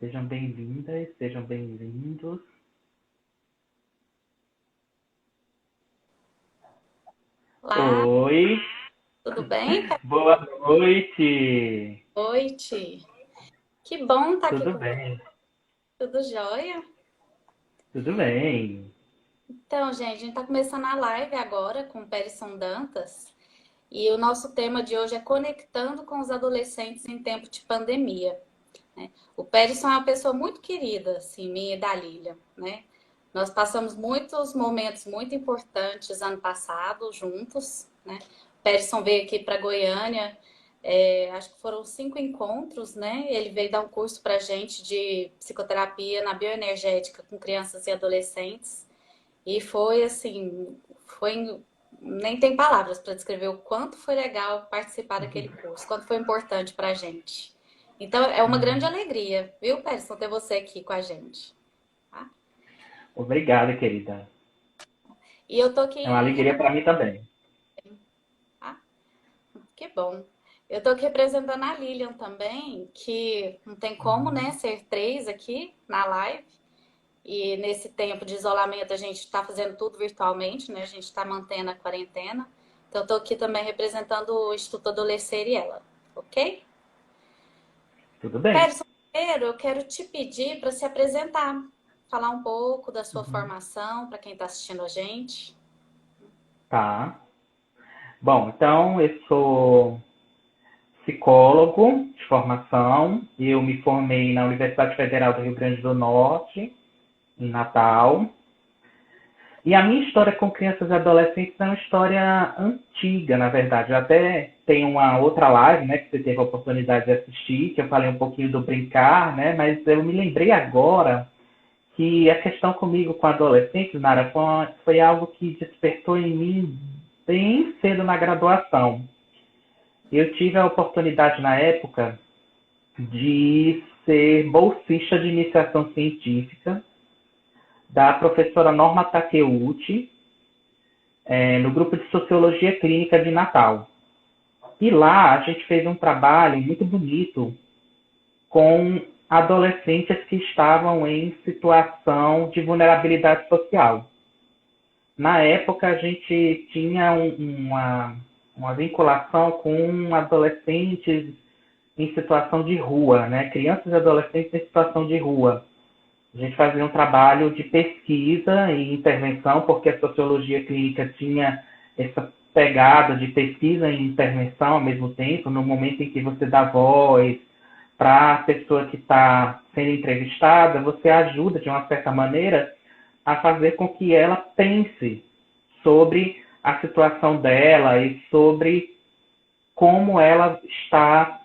Sejam bem-vindas, sejam bem-vindos. Olá, Oi, tudo bem? boa noite. Noite. Que bom estar aqui Tudo com você. bem? Tudo jóia? Tudo bem. Então, gente, a gente está começando a live agora com o Perisson Dantas e o nosso tema de hoje é conectando com os adolescentes em tempo de pandemia, né? O Perisson é uma pessoa muito querida, assim, minha e da Lília, né? Nós passamos muitos momentos muito importantes ano passado juntos, né? O Perisson veio aqui para Goiânia. Acho que foram 5 encontros, né? Ele veio dar um curso para gente de psicoterapia na bioenergética com crianças e adolescentes. E foi assim, nem tem palavras para descrever o quanto foi legal participar daquele curso, quanto foi importante para a gente. Então é uma grande alegria, viu, Peterson, ter você aqui com a gente. Tá? Obrigado, querida. E eu tô É uma aqui, alegria para mim também. tá? Que bom. Eu tô aqui representando a Lilian também, que não tem como, né, ser três aqui na live. E nesse tempo de isolamento a gente está fazendo tudo virtualmente, né? A gente está mantendo a quarentena. Então, estou aqui também representando o Instituto Adolescer e ela, ok? Tudo bem. Pérez, primeiro eu quero te pedir para se apresentar, falar um pouco da sua Uhum. formação para quem está assistindo a gente. Tá. Bom, então eu sou psicólogo de formação. Eu me formei na Universidade Federal do Rio Grande do Norte, em Natal. E a minha história com crianças e adolescentes é uma história antiga, na verdade. Eu até tenho uma outra live, né, que você teve a oportunidade de assistir, que eu falei um pouquinho do brincar, né, mas eu me lembrei agora que a questão comigo com adolescentes, Nara, foi algo que despertou em mim bem cedo na graduação. Eu tive a oportunidade na época de ser bolsista de iniciação científica da professora Norma Takeuchi, no grupo de Sociologia Clínica de Natal. E lá a gente fez um trabalho muito bonito com adolescentes que estavam em situação de vulnerabilidade social. Na época a gente tinha uma vinculação com adolescentes em situação de rua, né? Crianças e adolescentes em situação de rua. A gente fazia um trabalho de pesquisa e intervenção, porque a sociologia clínica tinha essa pegada de pesquisa e intervenção ao mesmo tempo, no momento em que você dá voz para a pessoa que está sendo entrevistada, você ajuda, de uma certa maneira, a fazer com que ela pense sobre a situação dela e sobre como ela está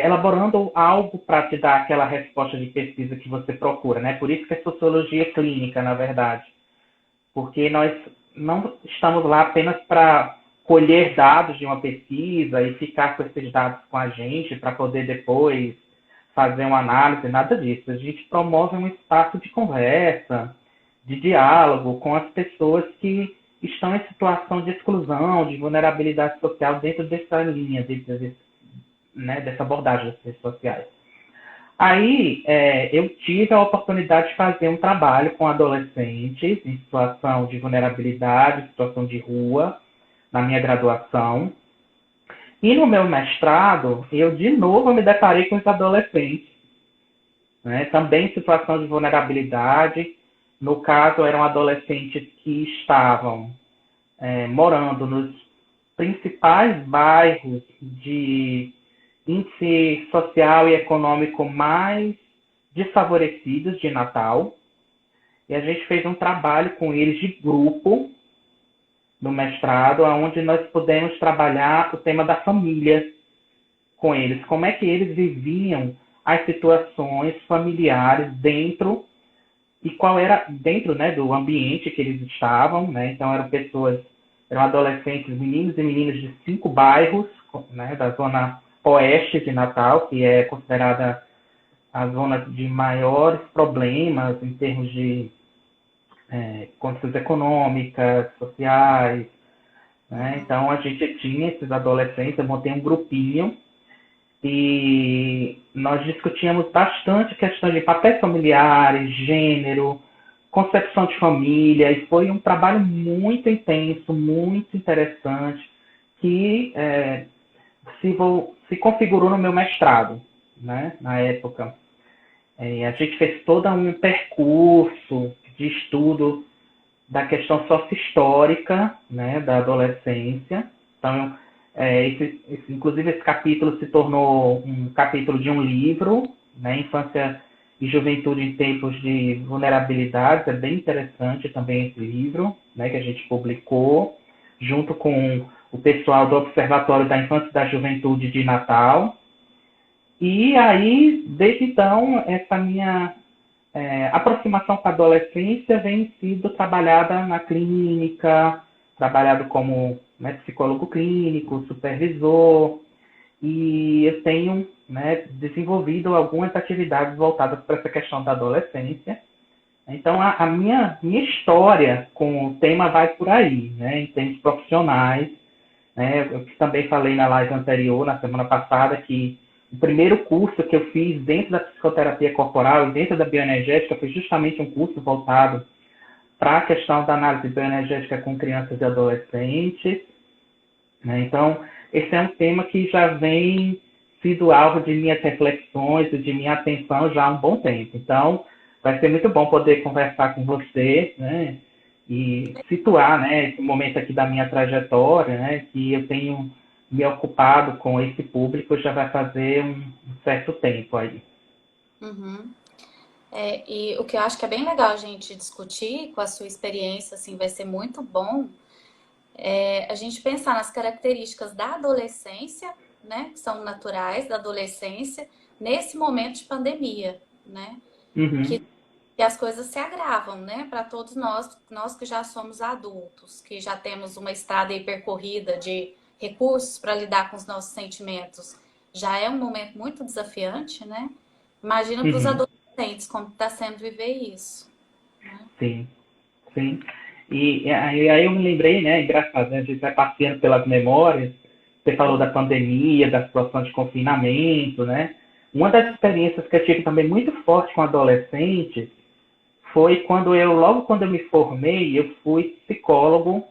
elaborando algo para te dar aquela resposta de pesquisa que você procura, né? Por isso que é sociologia clínica, na verdade, porque nós não estamos lá apenas para colher dados de uma pesquisa e ficar com esses dados com a gente para poder depois fazer uma análise, nada disso. A gente promove um espaço de conversa, de diálogo com as pessoas que estão em situação de exclusão, de vulnerabilidade social dentro dessa linha, dessa abordagem das redes sociais. Aí eu tive a oportunidade de fazer um trabalho com adolescentes em situação de vulnerabilidade, situação de rua, na minha graduação. E no meu mestrado, eu de novo me deparei com os adolescentes, né, também em situação de vulnerabilidade. No caso, eram adolescentes que estavam morando nos principais bairros de índice social e econômico mais desfavorecidos de Natal. E a gente fez um trabalho com eles de grupo no mestrado, onde nós pudemos trabalhar o tema da família com eles. Como é que eles viviam as situações familiares dentro e qual era dentro, né, do ambiente que eles estavam, né? Então eram adolescentes, meninos e meninas de 5 bairros, né, da zona oeste de Natal, que é considerada a zona de maiores problemas em termos de condições econômicas, sociais, né? Uhum. Então a gente tinha esses adolescentes, eu montei um grupinho e nós discutíamos bastante questões de papéis familiares, gênero, concepção de família, e foi um trabalho muito intenso, muito interessante, que se configurou no meu mestrado, né, na época. A gente fez todo um percurso de estudo da questão sócio-histórica, né, da adolescência. Então, inclusive esse capítulo se tornou um capítulo de um livro, né, Infância e Juventude em Tempos de Vulnerabilidades. É bem interessante também esse livro, né, que a gente publicou, junto com o pessoal do Observatório da Infância e da Juventude de Natal. E aí, desde então, essa minha aproximação com a adolescência vem sido trabalhada na clínica, trabalhado como, né, psicólogo clínico, supervisor, e eu tenho, né, desenvolvido algumas atividades voltadas para essa questão da adolescência. Então, a minha história com o tema vai por aí, né, em termos profissionais. Né, eu também falei na live anterior, na semana passada, que o primeiro curso que eu fiz dentro da psicoterapia corporal e dentro da bioenergética foi justamente um curso voltado para a questão da análise bioenergética com crianças e adolescentes. Né? Então, esse é um tema que já vem sido alvo de minhas reflexões e de minha atenção já há um bom tempo. Então, vai ser muito bom poder conversar com você, né? E situar, né, esse momento aqui da minha trajetória, né, que eu tenho me ocupado com esse público já vai fazer um certo tempo aí. Uhum. E o que eu acho que é bem legal a gente discutir com a sua experiência, assim, vai ser muito bom, a gente pensar nas características da adolescência, né, que são naturais da adolescência, nesse momento de pandemia, né, que as coisas se agravam, né, para todos nós que já somos adultos, que já temos uma estrada aí percorrida de recursos para lidar com os nossos sentimentos, já é um momento muito desafiante, né? Imagina para os adolescentes como está sendo viver isso. Né? Sim, sim. E aí eu me lembrei, né, engraçado, né, a gente vai passeando pelas memórias, você falou da pandemia, da situação de confinamento, né? Uma das experiências que eu tive também muito forte com adolescentes foi logo quando eu me formei, eu fui psicólogo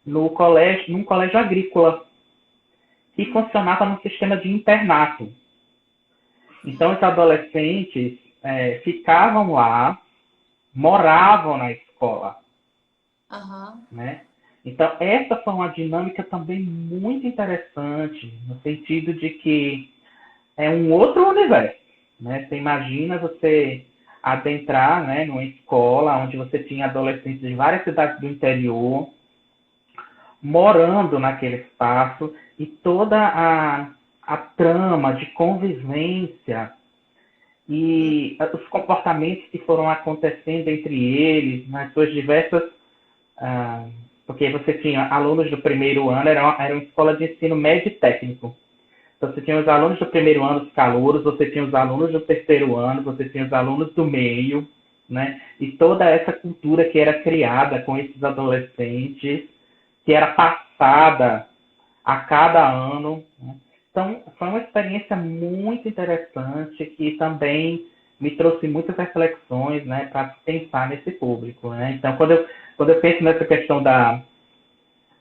num colégio agrícola, que funcionava num sistema de internato. Então, os adolescentes ficavam lá, moravam na escola. Né? Então, essa foi uma dinâmica também muito interessante, no sentido de que é um outro universo. Né? Você imagina você adentrar, né, numa escola onde você tinha adolescentes de várias cidades do interior, morando naquele espaço, e toda a trama de convivência e os comportamentos que foram acontecendo entre eles, nas suas diversas... porque você tinha alunos do primeiro ano, era uma escola de ensino médio e técnico. Então, você tinha os alunos do primeiro ano, os calouros, você tinha os alunos do terceiro ano, você tinha os alunos do meio, né? E toda essa cultura que era criada com esses adolescentes, que era passada a cada ano. Né? Então, foi uma experiência muito interessante que também me trouxe muitas reflexões, né, para pensar nesse público. Né? Então, quando eu penso nessa questão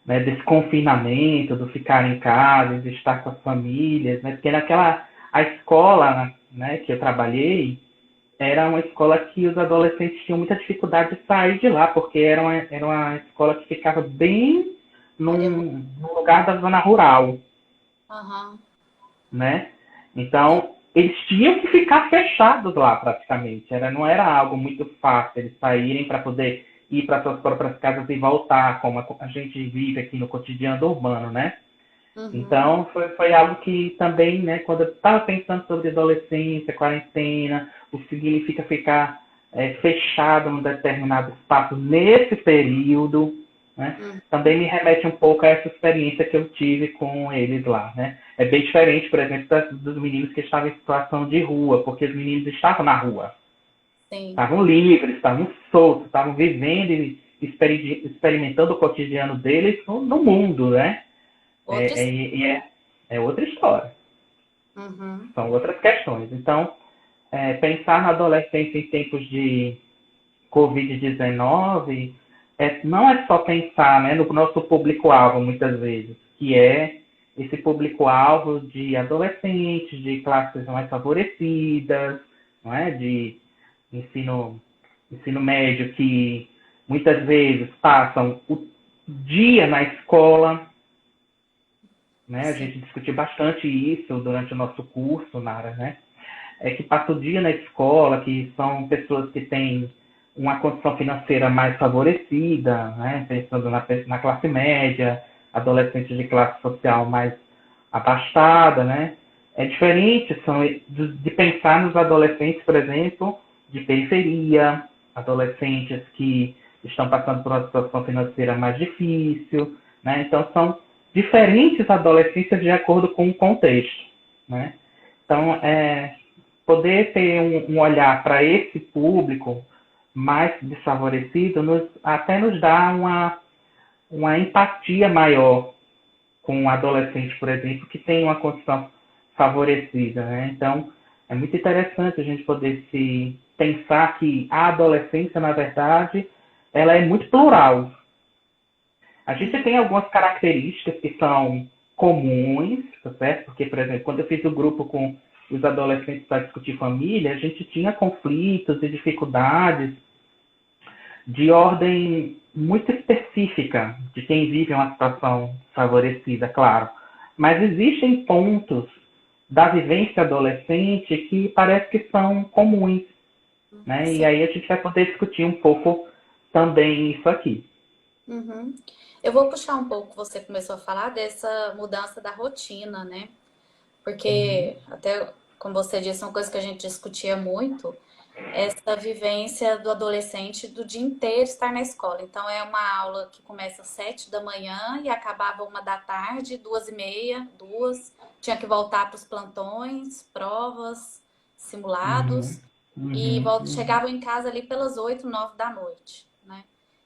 né, desse confinamento, do ficar em casa, de estar com as famílias, né, porque a escola, né, que eu trabalhei, era uma escola que os adolescentes tinham muita dificuldade de sair de lá, porque era uma escola que ficava bem num lugar da zona rural. Né? Então, eles tinham que ficar fechados lá, praticamente. Não era algo muito fácil eles saírem para poder ir para suas próprias casas e voltar, como a gente vive aqui no cotidiano urbano, né? Então, foi algo que também, né, quando eu estava pensando sobre adolescência, quarentena, o que significa ficar fechado num determinado espaço nesse período, né, também me remete um pouco a essa experiência que eu tive com eles lá, né? É bem diferente, por exemplo, dos meninos que estavam em situação de rua, porque os meninos estavam na rua. Sim. Estavam livres, estavam soltos, estavam vivendo e experimentando o cotidiano deles no mundo, né? É outra história. Uhum. São outras questões. Então, pensar na adolescência em tempos de Covid-19 não é só pensar, né, no nosso público-alvo, muitas vezes, que é esse público-alvo de adolescentes, de classes mais favorecidas, não é? De ensino, ensino médio, que muitas vezes passam o dia na escola, né? A Sim. gente discutiu bastante isso durante o nosso curso, Nara, né? Que passa o dia na escola, que são pessoas que têm uma condição financeira mais favorecida, né? Pensando na classe média, adolescentes de classe social mais abastada, né? É diferente de pensar nos adolescentes, por exemplo, de periferia, adolescentes que estão passando por uma situação financeira mais difícil, né? Então, são diferentes adolescências de acordo com o contexto, né? Então, poder ter um olhar para esse público mais desfavorecido até nos dá uma empatia maior com um adolescente, por exemplo, que tem uma condição favorecida, né? Então, é muito interessante a gente poder se pensar que a adolescência, na verdade, ela é muito plural. A gente tem algumas características que são comuns, tá certo? Porque, por exemplo, quando eu fiz o grupo com os adolescentes para discutir família, a gente tinha conflitos e dificuldades de ordem muito específica de quem vive uma situação favorecida, claro. Mas existem pontos da vivência adolescente que parece que são comuns, né? E Sim. aí a gente vai poder discutir um pouco também isso aqui. Uhum. Eu vou puxar um pouco, você começou a falar dessa mudança da rotina, né? Uhum, Porque, até como você disse, uma coisa que a gente discutia muito, essa vivência do adolescente do dia inteiro estar na escola. Então, é uma aula que começa às 7 da manhã e acabava 1 da tarde, 2h30, duas. Tinha que voltar para os plantões, provas, uhum, simulados. E uhum, uhum. chegavam em casa ali pelas 8, 9 da noite, né?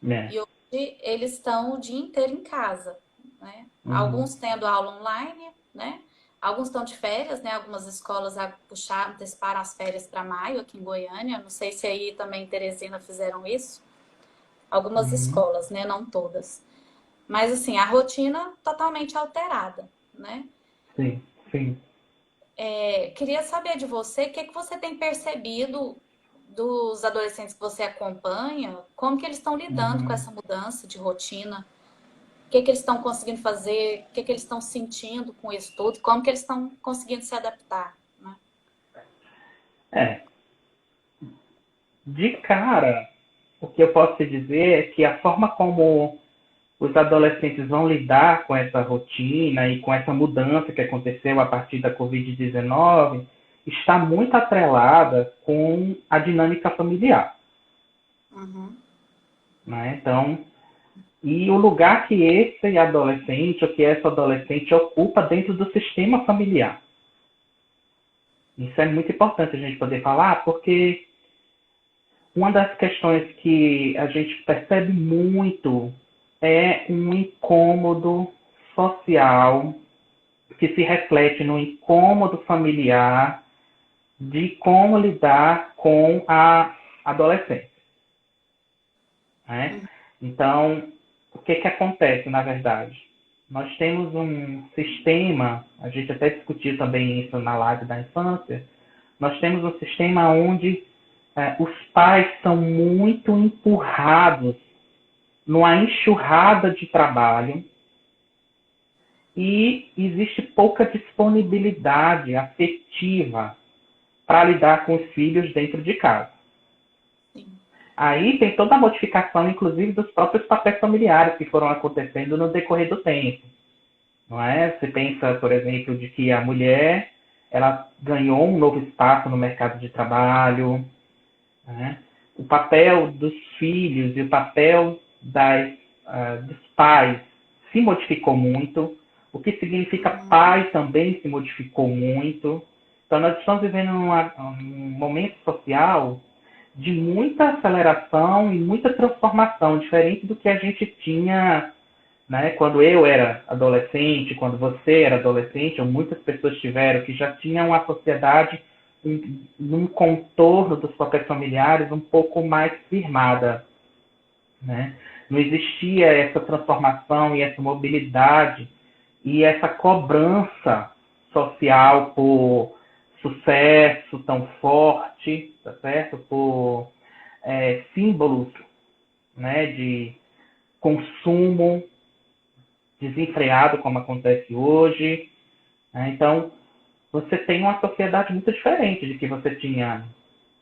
É, E hoje eles estão o dia inteiro em casa, né? uhum, Alguns tendo aula online, né? Alguns estão de férias, né? Algumas escolas puxaram, anteciparam as férias para maio aqui em Goiânia. Não sei se aí também em Teresina fizeram isso. Algumas uhum. escolas, né? Não todas. Mas assim, a rotina totalmente alterada, né? Sim, sim. Queria saber de você, o que que você tem percebido dos adolescentes que você acompanha, como que eles estão lidando com Uhum. essa mudança de rotina? O que que eles estão conseguindo fazer, o que que eles estão sentindo com isso tudo, como que eles estão conseguindo se adaptar, né? É, de cara, o que eu posso te dizer é que a forma como os adolescentes vão lidar com essa rotina e com essa mudança que aconteceu a partir da Covid-19 está muito atrelada com a dinâmica familiar, Uhum, né? Então, e o lugar que esse adolescente ou que essa adolescente ocupa dentro do sistema familiar. Isso é muito importante a gente poder falar, porque uma das questões que a gente percebe muito é um incômodo social que se reflete no incômodo familiar de como lidar com a adolescência, né? Então, o que que acontece, na verdade? Nós temos um sistema, a gente até discutiu também isso na live da infância, nós temos um sistema onde os pais são muito empurrados numa enxurrada de trabalho e existe pouca disponibilidade afetiva para lidar com os filhos dentro de casa. sim. Aí tem toda a modificação, inclusive, dos próprios papéis familiares que foram acontecendo no decorrer do tempo. Não é? Você pensa, por exemplo, de que a mulher ela ganhou um novo espaço no mercado de trabalho, né? O papel dos filhos e o papel dos pais se modificou muito. O que significa Uhum, pai também se modificou muito. Então, nós estamos vivendo um momento social de muita aceleração e muita transformação, diferente do que a gente tinha né? Quando eu era adolescente, quando você era adolescente, ou muitas pessoas tiveram, que já tinham uma sociedade num contorno dos papéis familiares um pouco mais firmada, né? Não existia essa transformação e essa mobilidade e essa cobrança social por sucesso tão forte, tá certo? Por símbolos, né, de consumo desenfreado, como acontece hoje, né? Então, você tem uma sociedade muito diferente de que você tinha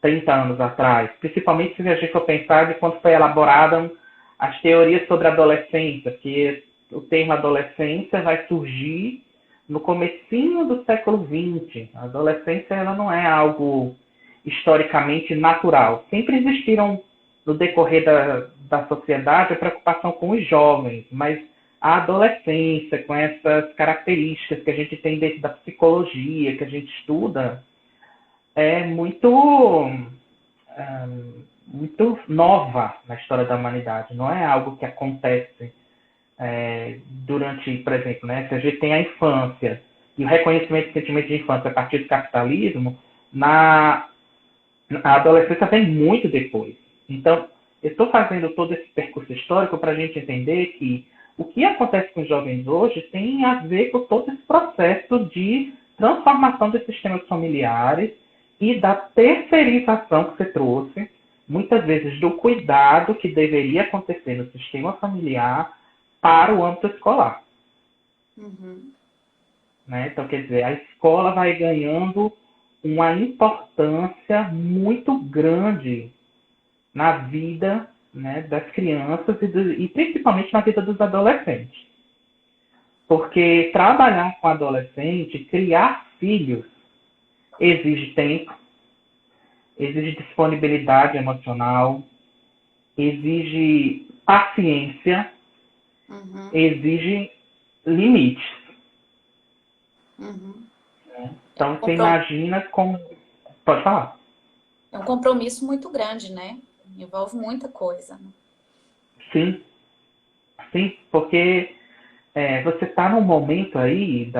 30 anos atrás, principalmente se a gente for pensar de quando foi elaborada as teorias sobre a adolescência, que o termo adolescência vai surgir no comecinho do século XX. A adolescência ela não é algo historicamente natural. Sempre existiram, no decorrer da sociedade, a preocupação com os jovens, mas a adolescência, com essas características que a gente tem dentro da psicologia, que a gente estuda, é muito nova na história da humanidade. Não é algo que acontece durante, por exemplo, né, se a gente tem a infância e o reconhecimento do sentimento de infância a partir do capitalismo, a adolescência vem muito depois. Então, eu estou fazendo todo esse percurso histórico para a gente entender que o que acontece com os jovens hoje tem a ver com todo esse processo de transformação dos sistemas familiares e da terceirização que você trouxe, muitas vezes do cuidado que deveria acontecer no sistema familiar para o âmbito escolar. Uhum. Né? Então, quer dizer, a escola vai ganhando uma importância muito grande na vida, né, das crianças e principalmente na vida dos adolescentes. Porque trabalhar com adolescente, criar filhos, exige tempo, exige disponibilidade emocional, exige paciência, exige limites. Então, você imagina como... Pode falar. É um compromisso muito grande, né? Envolve muita coisa. Sim. Sim, porque você está num momento aí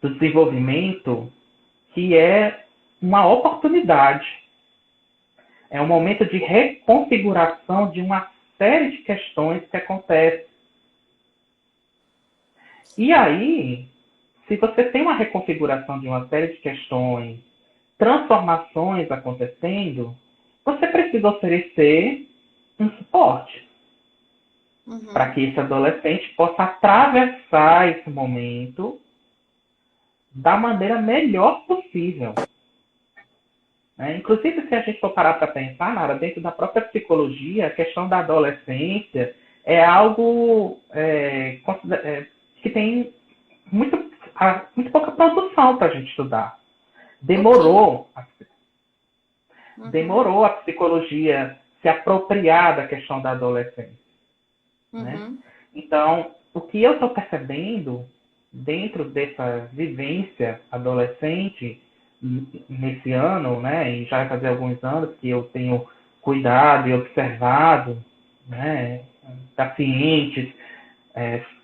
do desenvolvimento que é uma oportunidade. É um momento de reconfiguração de uma série de questões que acontecem. E aí, se você tem uma reconfiguração de uma série de questões, transformações acontecendo, você precisa oferecer um suporte para que esse adolescente possa atravessar esse momento da maneira melhor possível. Inclusive, se a gente for parar para pensar, Nara, dentro da própria psicologia, a questão da adolescência é algo que tem muito pouca produção para a gente estudar. Demorou a psicologia se apropriar da questão da adolescência. Né? Então, o que eu estou percebendo dentro dessa vivência adolescente nesse ano, né, e já vai fazer alguns anos que eu tenho cuidado e observado, né, pacientes,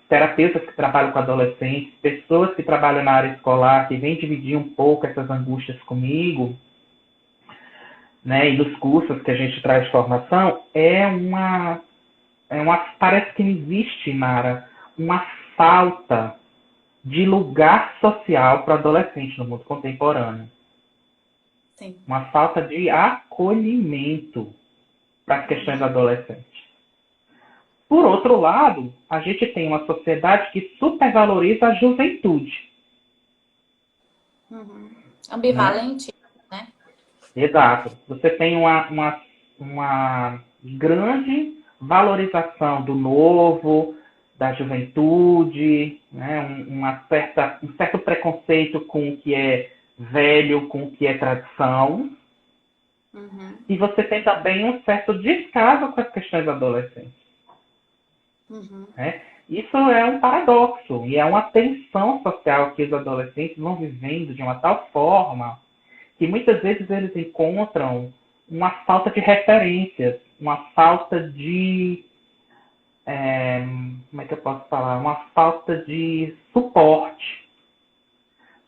terapeutas que trabalham com adolescentes, pessoas que trabalham na área escolar, que vêm dividir um pouco essas angústias comigo, né, e nos cursos que a gente traz de formação, parece que existe, Nara, uma falta de lugar social para o adolescente no mundo contemporâneo. Sim. Uma falta de acolhimento para as questões adolescentes. Por outro lado, a gente tem uma sociedade que supervaloriza a juventude. Ambivalente, né? Exato. Você tem uma grande valorização do novo, da juventude, né? Um certo preconceito com o que é velho, com o que é tradição. E você tem também um certo descaso com as questões adolescentes. Isso é um paradoxo e é uma tensão social que os adolescentes vão vivendo de uma tal forma que muitas vezes eles encontram uma falta de referências, uma falta de como é que eu posso falar? Uma falta de suporte.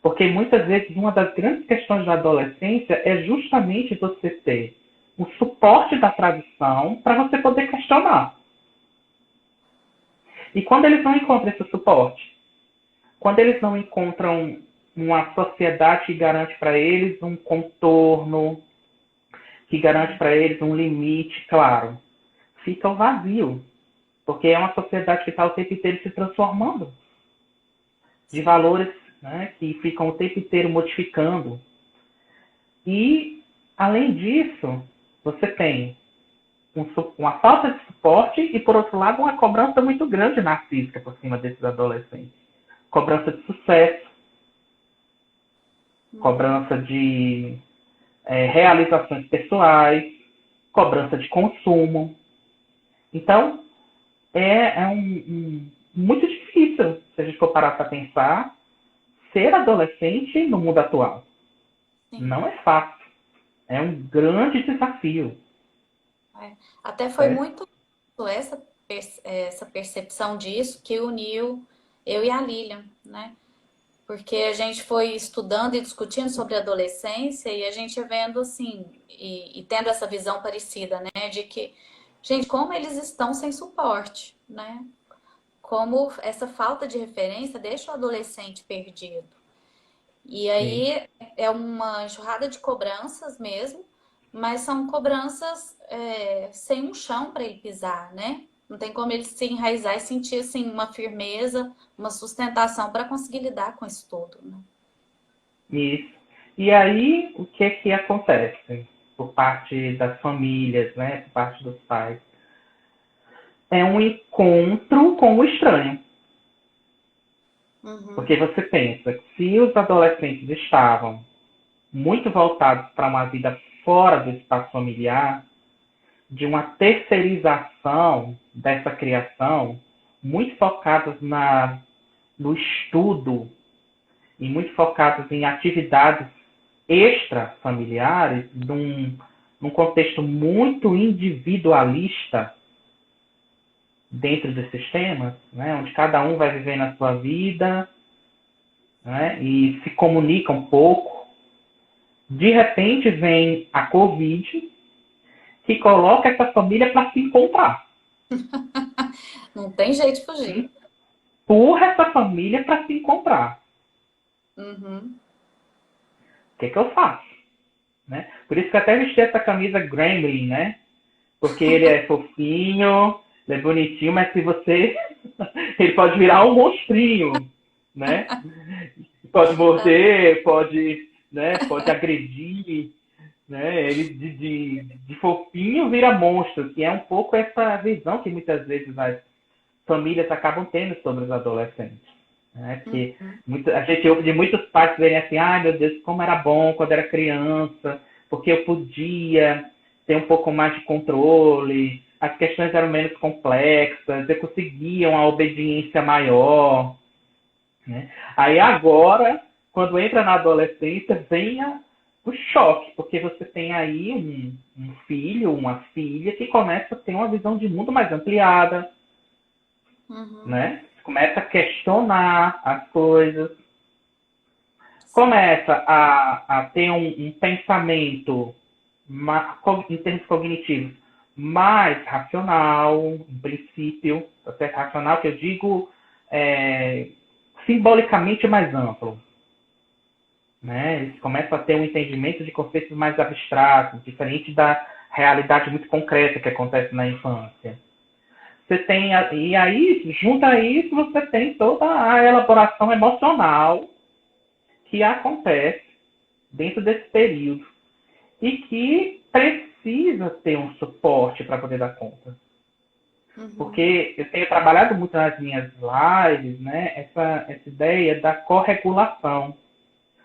Porque muitas vezes uma das grandes questões da adolescência é justamente você ter o suporte da tradição para você poder questionar. E quando eles não encontram esse suporte, quando eles não encontram uma sociedade que garante para eles um contorno, que garante para eles um limite claro, fica o vazio. Porque é uma sociedade que está o tempo inteiro se transformando. De valores, né, que ficam o tempo inteiro modificando. E, além disso, você tem uma falta de suporte e, por outro lado, uma cobrança muito grande narcísica por cima desses adolescentes. Cobrança de sucesso, cobrança de realizações pessoais, cobrança de consumo. Então, muito difícil, se a gente for parar para pensar, ser adolescente no mundo atual. Sim. Não é fácil. É um grande desafio. Até foi muito essa percepção disso que uniu eu e a Lilian, né? Porque a gente foi estudando e discutindo sobre a adolescência e a gente vendo assim, e tendo essa visão parecida, né? De que, gente, como eles estão sem suporte, né? Como essa falta de referência deixa o adolescente perdido. E aí é uma enxurrada de cobranças mesmo, mas são cobranças sem um chão para ele pisar, né? Não tem como ele se enraizar e sentir assim, uma firmeza, uma sustentação para conseguir lidar com isso tudo. Né? Isso. E aí, o que acontece por parte das famílias, né? Por parte dos pais? É um encontro com o estranho. Porque você pensa que se os adolescentes estavam muito voltados para uma vida fora do espaço familiar, de uma terceirização dessa criação, muito focados no estudo e muito focados em atividades extrafamiliares, num contexto muito individualista dentro dos sistemas, né, onde cada um vai viver na sua vida, né, e se comunica um pouco. De repente vem a Covid, que coloca essa família para se encontrar. Não tem jeito de fugir. Empurra essa família para se encontrar. Uhum. O que eu faço? Né? Por isso que eu até vesti essa camisa Gremlin, né? Porque ele é fofinho, ele é bonitinho, mas se você... ele pode virar um monstrinho, né? Pode morder, pode agredir, né? Ele de fofinho vira monstro, que é um pouco essa visão que muitas vezes as famílias acabam tendo sobre os adolescentes. Né? Porque a gente ouve de muitos pais dizerem assim, ai meu Deus, como era bom quando era criança, porque eu podia ter um pouco mais de controle, as questões eram menos complexas, eu conseguia uma obediência maior. Né? Aí agora, quando entra na adolescência, vem o choque, porque você tem aí um filho, uma filha que começa a ter uma visão de mundo mais ampliada, né? Começa a questionar as coisas, começa a ter um pensamento em termos cognitivos mais racional, em princípio, racional que eu digo simbolicamente mais amplo. Né? Eles começam a ter um entendimento de conceitos mais abstratos, diferente da realidade muito concreta que acontece na infância. Você tem, e aí, junto a isso, você tem toda a elaboração emocional que acontece dentro desse período e que precisa ter um suporte para poder dar conta. Porque eu tenho trabalhado muito nas minhas lives, né, essa ideia da corregulação.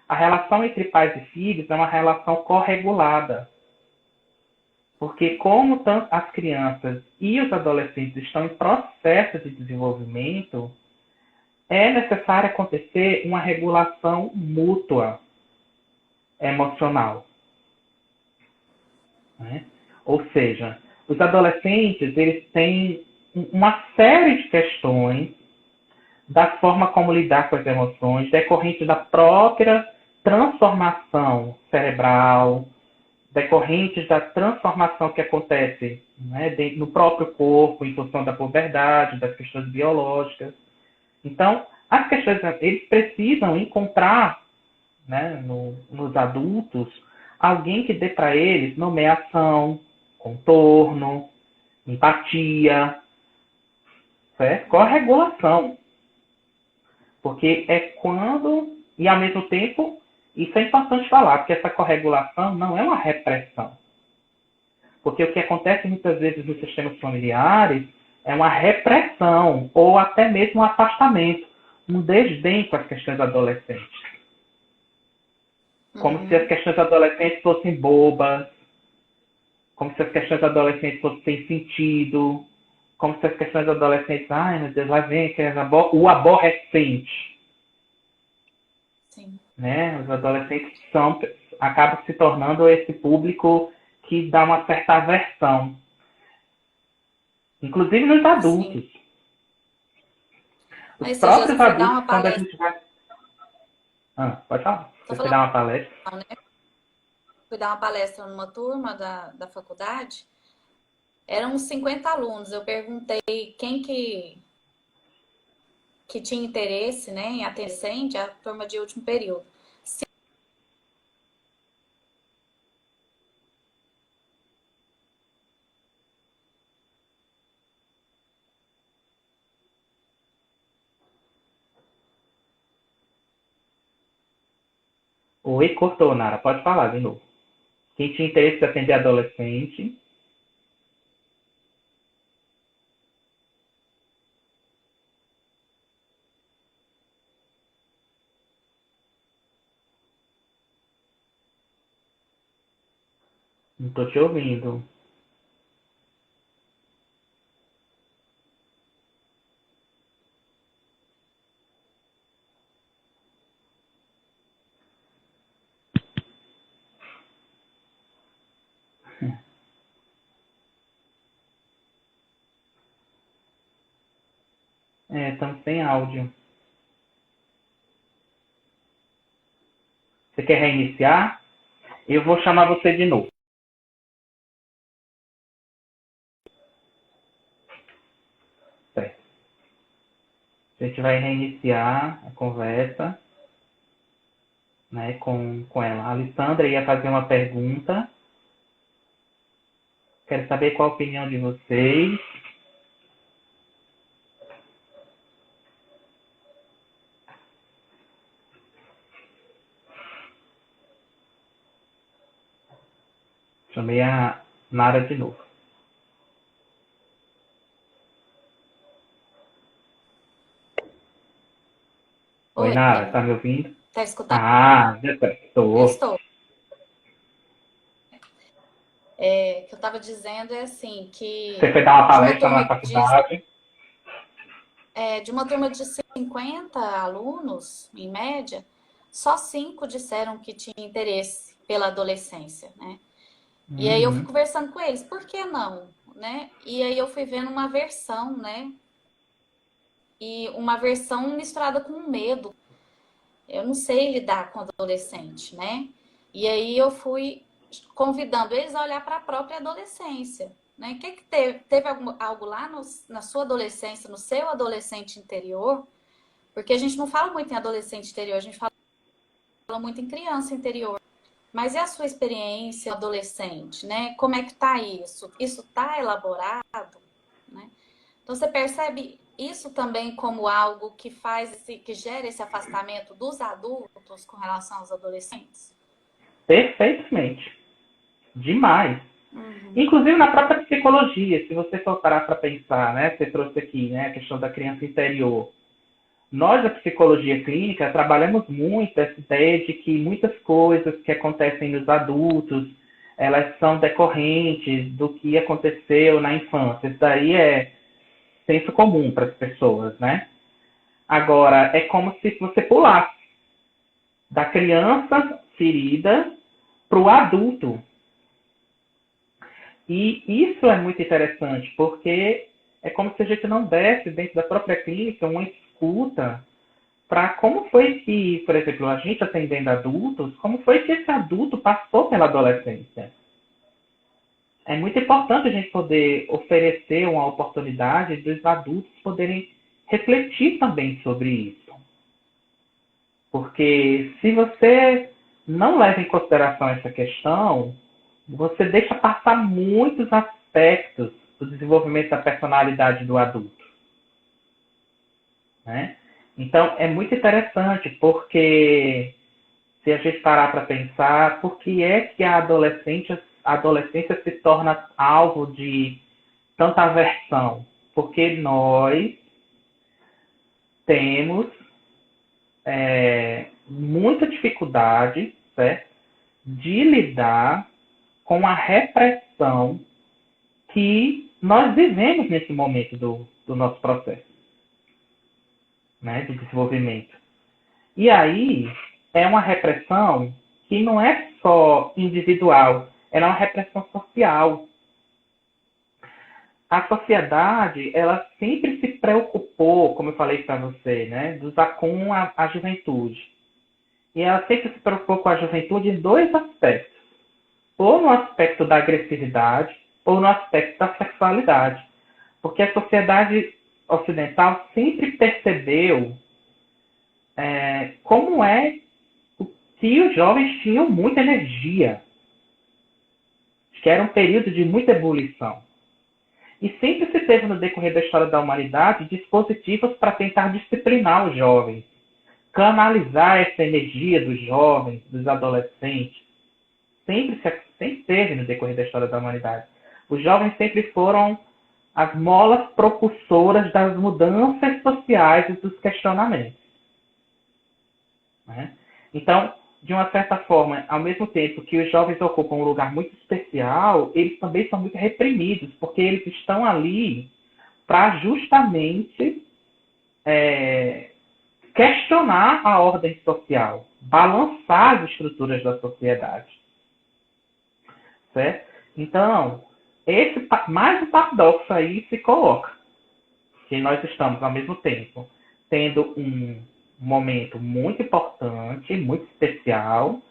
A relação entre pais e filhos é uma relação corregulada. Porque como tanto as crianças e os adolescentes estão em processo de desenvolvimento, é necessário acontecer uma regulação mútua emocional. Né? Ou seja, os adolescentes eles têm uma série de questões da forma como lidar com as emoções, decorrente da própria transformação cerebral, decorrentes da transformação que acontece, né, no próprio corpo, em função da puberdade, das questões biológicas. Então, as questões, eles precisam encontrar, né, nos adultos, alguém que dê para eles nomeação, contorno, empatia, certo? Corregulação. Porque é quando, e ao mesmo tempo, isso é importante falar, porque essa corregulação não é uma repressão. Porque o que acontece muitas vezes nos sistemas familiares é uma repressão, ou até mesmo um afastamento, um desdém com as questões adolescentes. Como se as questões adolescentes fossem bobas, como se as questões adolescentes fossem sem sentido, como se as questões adolescentes, ai meu Deus, lá vem o aborrecente. Sim. Né? Os adolescentes acabam se tornando esse público que dá uma certa aversão. Inclusive nos adultos. Sim. Os Aí, próprios você dá adultos, uma quando a palestra. gente vai... pode falar. Tô Você dá falando, uma palestra. né? Fui dar uma palestra numa turma da faculdade. Eram uns 50 alunos. Eu perguntei quem que tinha interesse, né, em adolescente, a turma de último período. Oi, cortou, Nara. Pode falar de novo. Quem tinha interesse em atender adolescente... Não estou te ouvindo. Estamos sem áudio. Você quer reiniciar? Eu vou chamar você de novo. Certo. A gente vai reiniciar a conversa, né, com ela. A Alessandra ia fazer uma pergunta. Quero saber qual a opinião de vocês. Chamei a Nara de novo. Oi, Nara, tá me ouvindo? Tá escutando? Já estou. Eu estou. O que eu estava dizendo é assim, que Você foi dar uma palestra na faculdade? De uma turma de 50 alunos, em média, só 5 disseram que tinham interesse pela adolescência, né? E aí eu fui conversando com eles, por que não? Né? E aí eu fui vendo uma versão, né? E uma versão misturada com medo. Eu não sei lidar com adolescente, né? E aí eu fui convidando eles a olhar para a própria adolescência. Né? O que teve? Teve algo lá na sua adolescência, no seu adolescente interior? Porque a gente não fala muito em adolescente interior, a gente fala muito em criança interior. Mas e a sua experiência adolescente, né? Como é que tá isso? Isso tá elaborado, né? Então você percebe isso também como algo que que gera esse afastamento dos adultos com relação aos adolescentes? Perfeitamente. Demais. Inclusive na própria psicologia, se você for parar para pensar, né? Você trouxe aqui, né, a questão da criança interior. Nós, da psicologia clínica, trabalhamos muito essa ideia de que muitas coisas que acontecem nos adultos, elas são decorrentes do que aconteceu na infância. Isso daí é senso comum para as pessoas, né? Agora, é como se você pulasse da criança ferida para o adulto. E isso é muito interessante, porque é como se a gente não desse dentro da própria clínica uma escuta para como foi que, por exemplo, a gente atendendo adultos, como foi que esse adulto passou pela adolescência. É muito importante a gente poder oferecer uma oportunidade dos adultos poderem refletir também sobre isso. Porque se você não leva em consideração essa questão, você deixa passar muitos aspectos do desenvolvimento da personalidade do adulto. Né? Então, é muito interessante, porque se a gente parar para pensar, por que é que a adolescência se torna alvo de tanta aversão? Porque nós temos muita dificuldade, certo? De lidar com a repressão que nós vivemos nesse momento do nosso processo, né, de desenvolvimento. E aí é uma repressão que não é só individual, ela é uma repressão social. A sociedade, ela sempre se preocupou, como eu falei para você, né, com a juventude. E ela sempre se preocupou com a juventude em dois aspectos. Ou no aspecto da agressividade, ou no aspecto da sexualidade. Porque a sociedade ocidental sempre percebeu como é que os jovens tinham muita energia. Que era um período de muita ebulição. E sempre se teve no decorrer da história da humanidade dispositivos para tentar disciplinar os jovens, canalizar essa energia dos jovens, dos adolescentes. Sempre teve no decorrer da história da humanidade. Os jovens sempre foram as molas propulsoras das mudanças sociais e dos questionamentos. Né? Então, de uma certa forma, ao mesmo tempo que os jovens ocupam um lugar muito especial, eles também são muito reprimidos, porque eles estão ali para justamente questionar a ordem social, balançar as estruturas da sociedade. Certo? Então, mais um paradoxo aí se coloca, que nós estamos, ao mesmo tempo, tendo um momento muito importante, muito especial,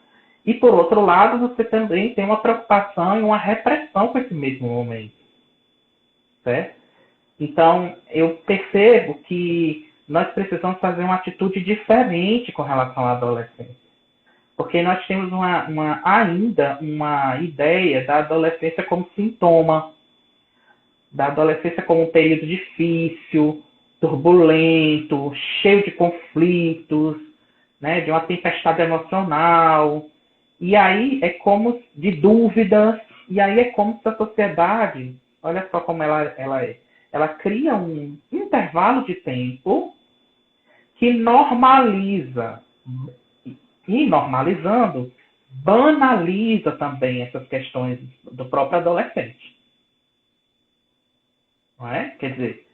e, por outro lado, você também tem uma preocupação e uma repressão com esse mesmo momento. Certo? Então, eu percebo que nós precisamos fazer uma atitude diferente com relação à adolescência. Porque nós temos ainda uma ideia da adolescência como sintoma, da adolescência como um período difícil, turbulento, cheio de conflitos, né, de uma tempestade emocional. E aí é como de dúvidas, e aí é como se a sociedade, olha só como ela é, ela cria um intervalo de tempo que normaliza, e normalizando, banaliza também essas questões do próprio adolescente. Não é? Quer dizer,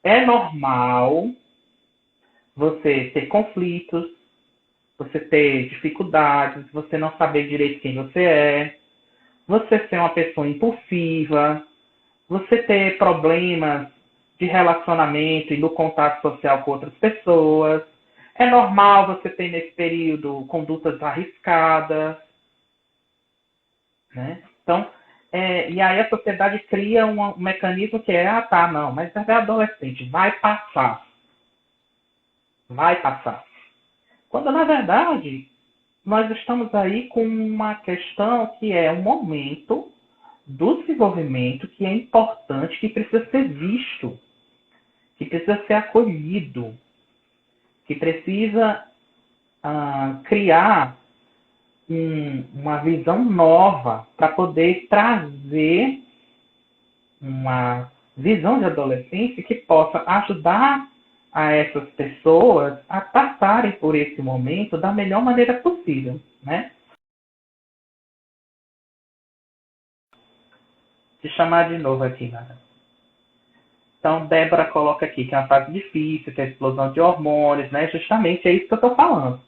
é normal você ter conflitos, você ter dificuldades, você não saber direito quem você ser uma pessoa impulsiva, você ter problemas de relacionamento e no contato social com outras pessoas. É normal você ter nesse período condutas arriscadas. Né? Então, e aí a sociedade cria um mecanismo que é, não, mas é adolescente, vai passar. Vai passar. Quando, na verdade, nós estamos aí com uma questão que é um momento do desenvolvimento que é importante, que precisa ser visto, que precisa ser acolhido, que precisa criar uma visão nova para poder trazer uma visão de adolescência que possa ajudar a essas pessoas a passarem por esse momento da melhor maneira possível, né? Te chamar de novo aqui, Nara. Então, Débora coloca aqui que é uma fase difícil, que é a explosão de hormônios, né? Justamente é isso que eu estou falando.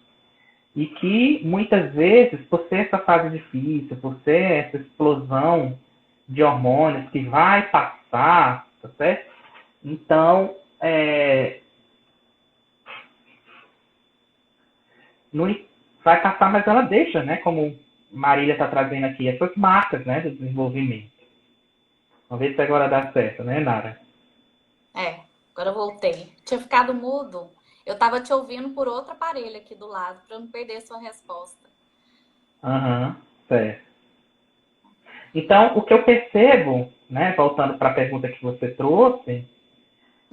E que, muitas vezes, por ser essa fase difícil, por ser essa explosão de hormônios que vai passar, tá certo? Então, não vai passar, mas ela deixa, né? Como Marília está trazendo aqui, essas marcas, né, do desenvolvimento. Vamos ver se agora dá certo, né, Nara? Agora eu voltei. Tinha ficado mudo. Eu estava te ouvindo por outro aparelho aqui do lado, para eu não perder sua resposta. Aham, certo. Então, o que eu percebo, né, voltando para a pergunta que você trouxe,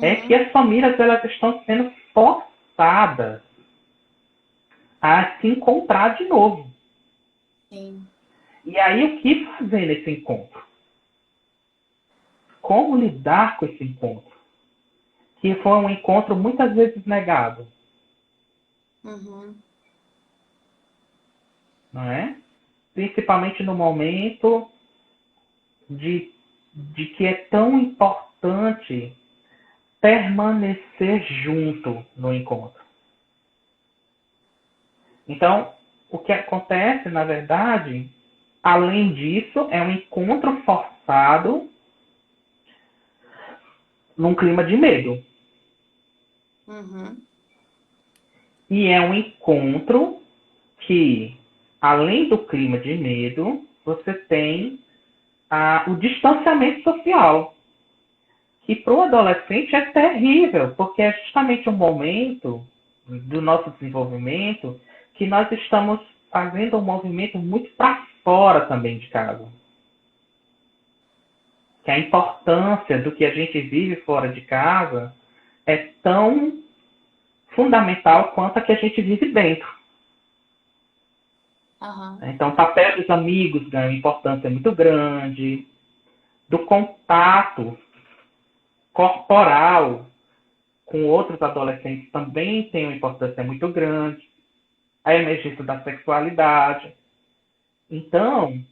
é que as famílias elas estão sendo forçadas a se encontrar de novo. Sim. E aí, o que fazer nesse encontro? Como lidar com esse encontro? Que foi um encontro muitas vezes negado. Não é? Principalmente no momento de que é tão importante permanecer junto no encontro. Então, o que acontece, na verdade, além disso, é um encontro forçado num clima de medo. E é um encontro que, além do clima de medo, você tem o distanciamento social, que para o adolescente é terrível, porque é justamente um momento do nosso desenvolvimento que nós estamos fazendo um movimento muito para fora também de casa. Que a importância do que a gente vive fora de casa é tão fundamental quanto a que a gente vive dentro. Então, o papel dos amigos ganha uma importância muito grande, do contato corporal com outros adolescentes também tem uma importância muito grande, a emergência da sexualidade. Então,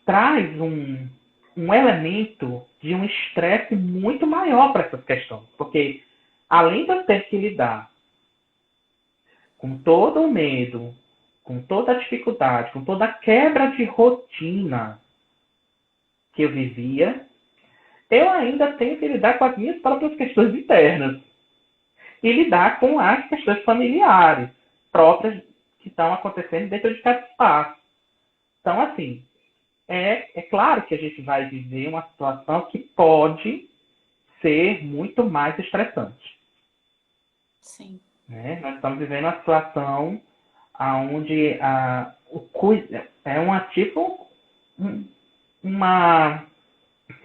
traz um elemento de um estresse muito maior para essas questões, porque além de eu ter que lidar com todo o medo, com toda a dificuldade, com toda a quebra de rotina que eu vivia, eu ainda tenho que lidar com as minhas próprias questões internas e lidar com as questões familiares próprias que estão acontecendo dentro de cada espaço. Então, assim, é claro que a gente vai viver uma situação que pode ser muito mais estressante. Sim. Né? Nós estamos vivendo uma situação onde é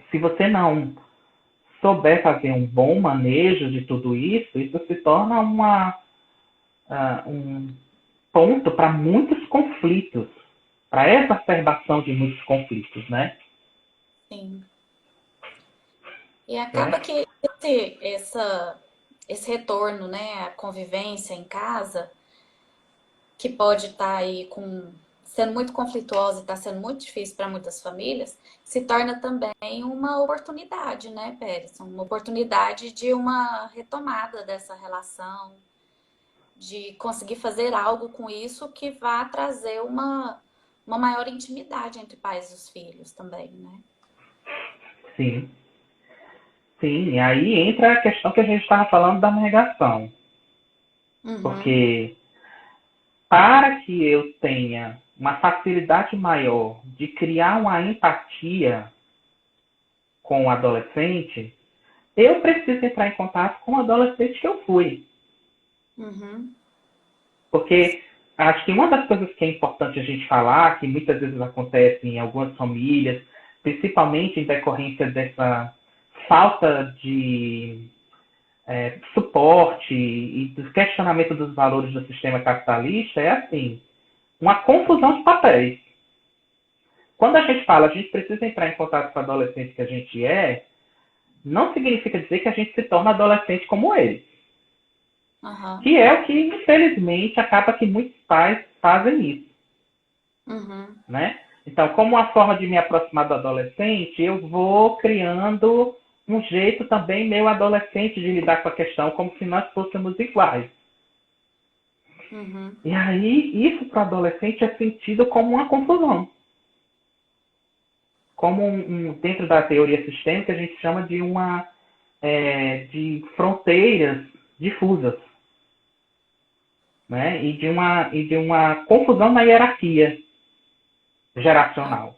se você não souber fazer um bom manejo de tudo isso, isso se torna um ponto para muitos conflitos, para essa exacerbação de muitos conflitos, né? Sim. E acaba que esse retorno, né, a convivência em casa, que pode estar aí sendo muito conflituosa e está sendo muito difícil para muitas famílias, se torna também uma oportunidade, né, Pérez? Uma oportunidade de uma retomada dessa relação, de conseguir fazer algo com isso que vá trazer uma maior intimidade entre pais e os filhos também, né? Sim. Sim, e aí entra a questão que a gente estava falando da negação. Porque para que eu tenha uma facilidade maior de criar uma empatia com o adolescente, eu preciso entrar em contato com o adolescente que eu fui. Porque acho que uma das coisas que é importante a gente falar, que muitas vezes acontece em algumas famílias, principalmente em decorrência dessa falta de suporte e do questionamento dos valores do sistema capitalista, é assim, uma confusão de papéis. Quando a gente fala, a gente precisa entrar em contato com o adolescente que a gente não significa dizer que a gente se torna adolescente como eles. Que é o que, infelizmente, acaba que muitos pais fazem isso. Né? Então, como uma forma de me aproximar do adolescente, eu vou criando um jeito também meio adolescente de lidar com a questão, como se nós fôssemos iguais. E aí, isso para o adolescente é sentido como uma confusão. como dentro da teoria sistêmica, a gente chama de de fronteiras difusas, né? E de uma confusão na hierarquia geracional.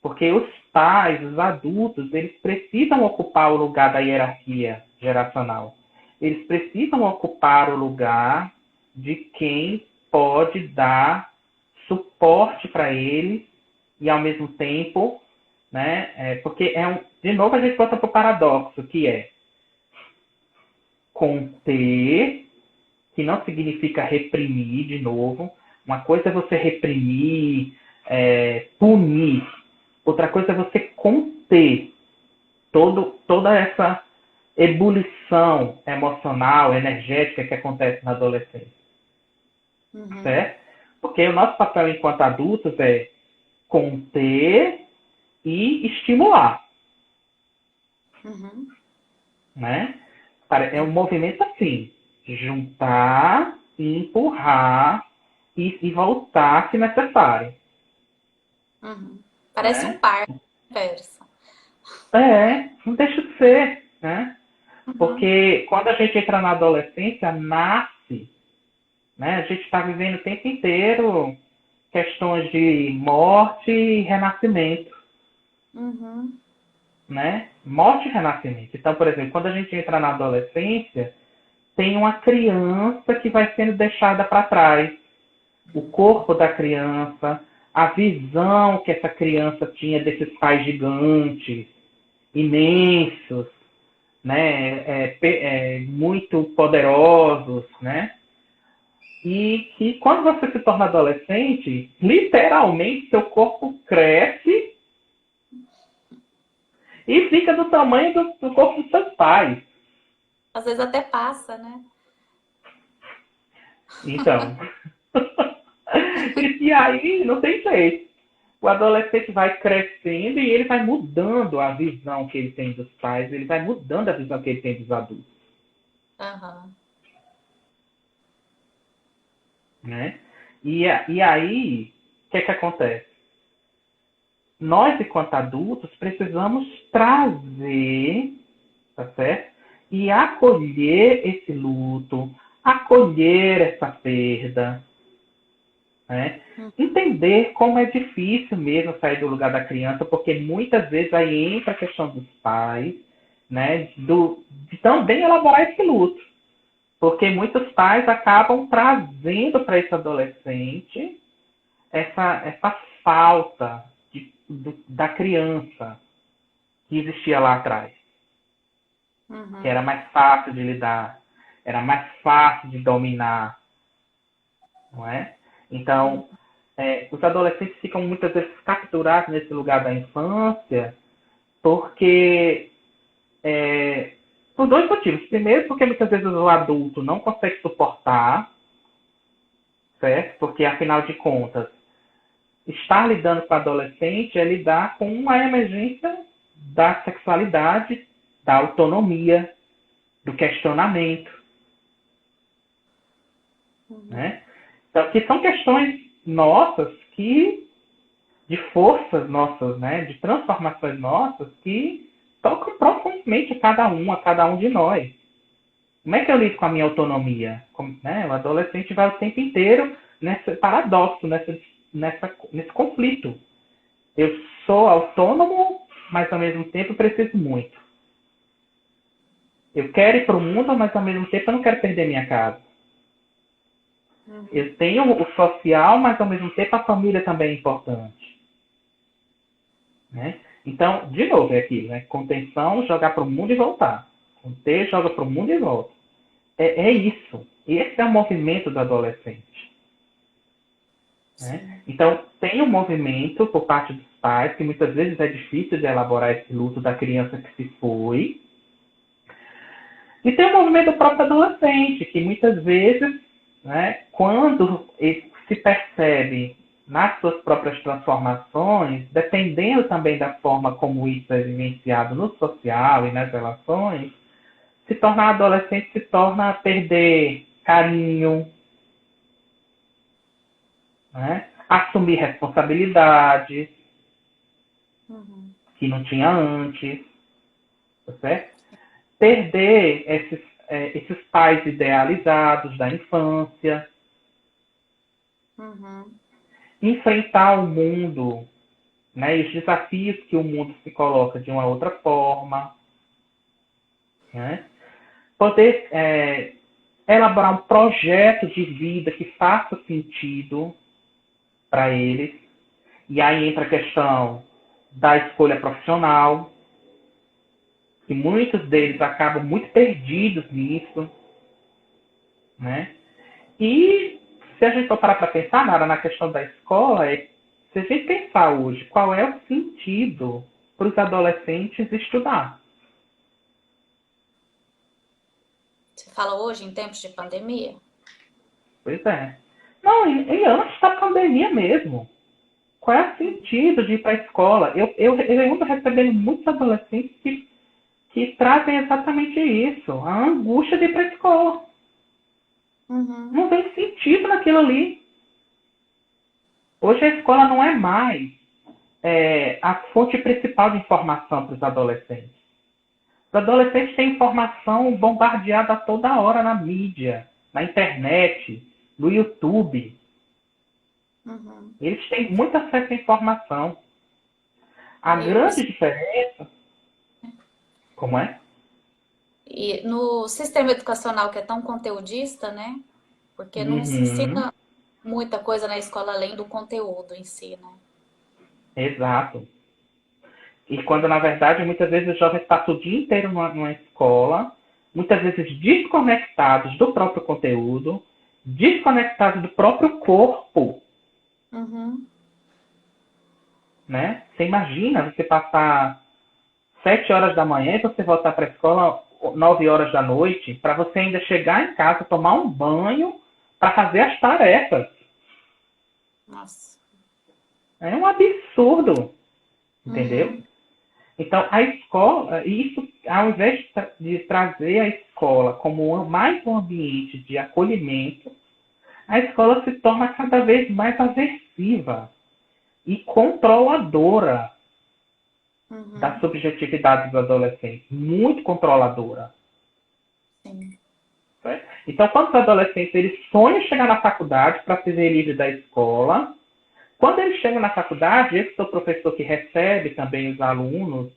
Porque os pais, os adultos, eles precisam ocupar o lugar da hierarquia geracional. Eles precisam ocupar o lugar de quem pode dar suporte para eles e, ao mesmo tempo, né? Porque, de novo, a gente volta para o paradoxo, que é conter, que não significa reprimir, de novo. Uma coisa é você reprimir, punir. Outra coisa é você conter toda essa ebulição emocional, energética que acontece na adolescência. Certo? Porque o nosso papel enquanto adultos é conter e estimular. Né? É um movimento assim, juntar, empurrar e voltar se necessário. Parece um par, Peterson. Não deixa de ser, né? Porque quando a gente entra na adolescência, nasce, né? A gente está vivendo o tempo inteiro questões de morte e renascimento. Né? Morte e renascimento. Então, por exemplo, quando a gente entra na adolescência, tem uma criança que vai sendo deixada para trás. O corpo da criança, a visão que essa criança tinha desses pais gigantes, imensos, né? Muito poderosos, né? E que quando você se torna adolescente, literalmente seu corpo cresce e fica do tamanho do corpo dos seus pais. Às vezes até passa, né? Então. E aí, não tem jeito. O adolescente vai crescendo e ele vai mudando a visão que ele tem dos pais, ele vai mudando a visão que ele tem dos adultos. Né? E aí, o que acontece? Nós, enquanto adultos, precisamos trazer, tá certo? E acolher esse luto, acolher essa perda, né? Entender como é difícil mesmo sair do lugar da criança, porque muitas vezes aí entra a questão dos pais, né? De também elaborar esse luto. Porque muitos pais acabam trazendo para esse adolescente essa falta da criança que existia lá atrás. Que era mais fácil de lidar, era mais fácil de dominar. Não é? Então, os adolescentes ficam muitas vezes capturados nesse lugar da infância porque por dois motivos. Primeiro, porque muitas vezes o adulto não consegue suportar, certo? Porque, afinal de contas, estar lidando com o adolescente é lidar com uma emergência da sexualidade, da autonomia, do questionamento. Né? Então, que são questões nossas de forças nossas, né? De transformações nossas que tocam profundamente a cada um de nós. Como é que eu lido com a minha autonomia? O adolescente vai o tempo inteiro nesse paradoxo, nesse conflito. Eu sou autônomo, mas ao mesmo tempo preciso muito. Eu quero ir para o mundo, mas ao mesmo tempo eu não quero perder minha casa. Eu tenho o social, mas ao mesmo tempo a família também é importante. Né? Então, de novo, é aquilo, né? Contenção, jogar para o mundo e voltar. Conter, joga para o mundo e volta. É isso. Esse é o movimento do adolescente. Né? Então, tem um movimento por parte dos pais, que muitas vezes é difícil de elaborar esse luto da criança que se foi. E tem o movimento do próprio adolescente, que muitas vezes, né, quando ele se percebe nas suas próprias transformações, dependendo também da forma como isso é vivenciado no social e nas relações, se tornar adolescente se torna perder carinho, né? Assumir responsabilidades, que não tinha antes, tá certo? Perder esses pais idealizados da infância, enfrentar o mundo, né, e os desafios que o mundo se coloca de uma outra forma, né? Poder elaborar um projeto de vida que faça sentido para eles. E aí entra a questão da escolha profissional, que muitos deles acabam muito perdidos nisso, né? E se a gente for parar para pensar, Nara, na questão da escola, se a gente pensar hoje qual é o sentido para os adolescentes estudar. Você fala hoje, em tempos de pandemia? Pois é. Não, e antes da pandemia mesmo. Qual é o sentido de ir para a escola? Eu ando recebendo muitos adolescentes que trazem exatamente isso, a angústia de ir para a escola. Não tem sentido naquilo ali. Hoje a escola não é mais a fonte principal de informação para os adolescentes. Os adolescentes têm informação bombardeada a toda hora na mídia, na internet, no YouTube. Eles têm muito acesso à informação. A grande diferença... Como é? E no sistema educacional que é tão conteudista, né? Porque não se ensina muita coisa na escola além do conteúdo em si, né? Exato. E quando, na verdade, muitas vezes os jovens passam o dia inteiro numa escola, muitas vezes desconectados do próprio conteúdo, desconectados do próprio corpo. Né? Você imagina você passar 7 horas da manhã e você voltar para a escola 9 horas da noite, para você ainda chegar em casa, tomar um banho para fazer as tarefas. Nossa. É um absurdo. Entendeu? Então, a escola, isso, ao invés de trazer a escola como mais um ambiente de acolhimento, a escola se torna cada vez mais aversiva e controladora da subjetividade dos adolescentes. Muito controladora. Sim. Então, quando os adolescentes eles sonham chegar na faculdade para se ver livre da escola, quando eles chegam na faculdade, esse é o professor que recebe também os alunos,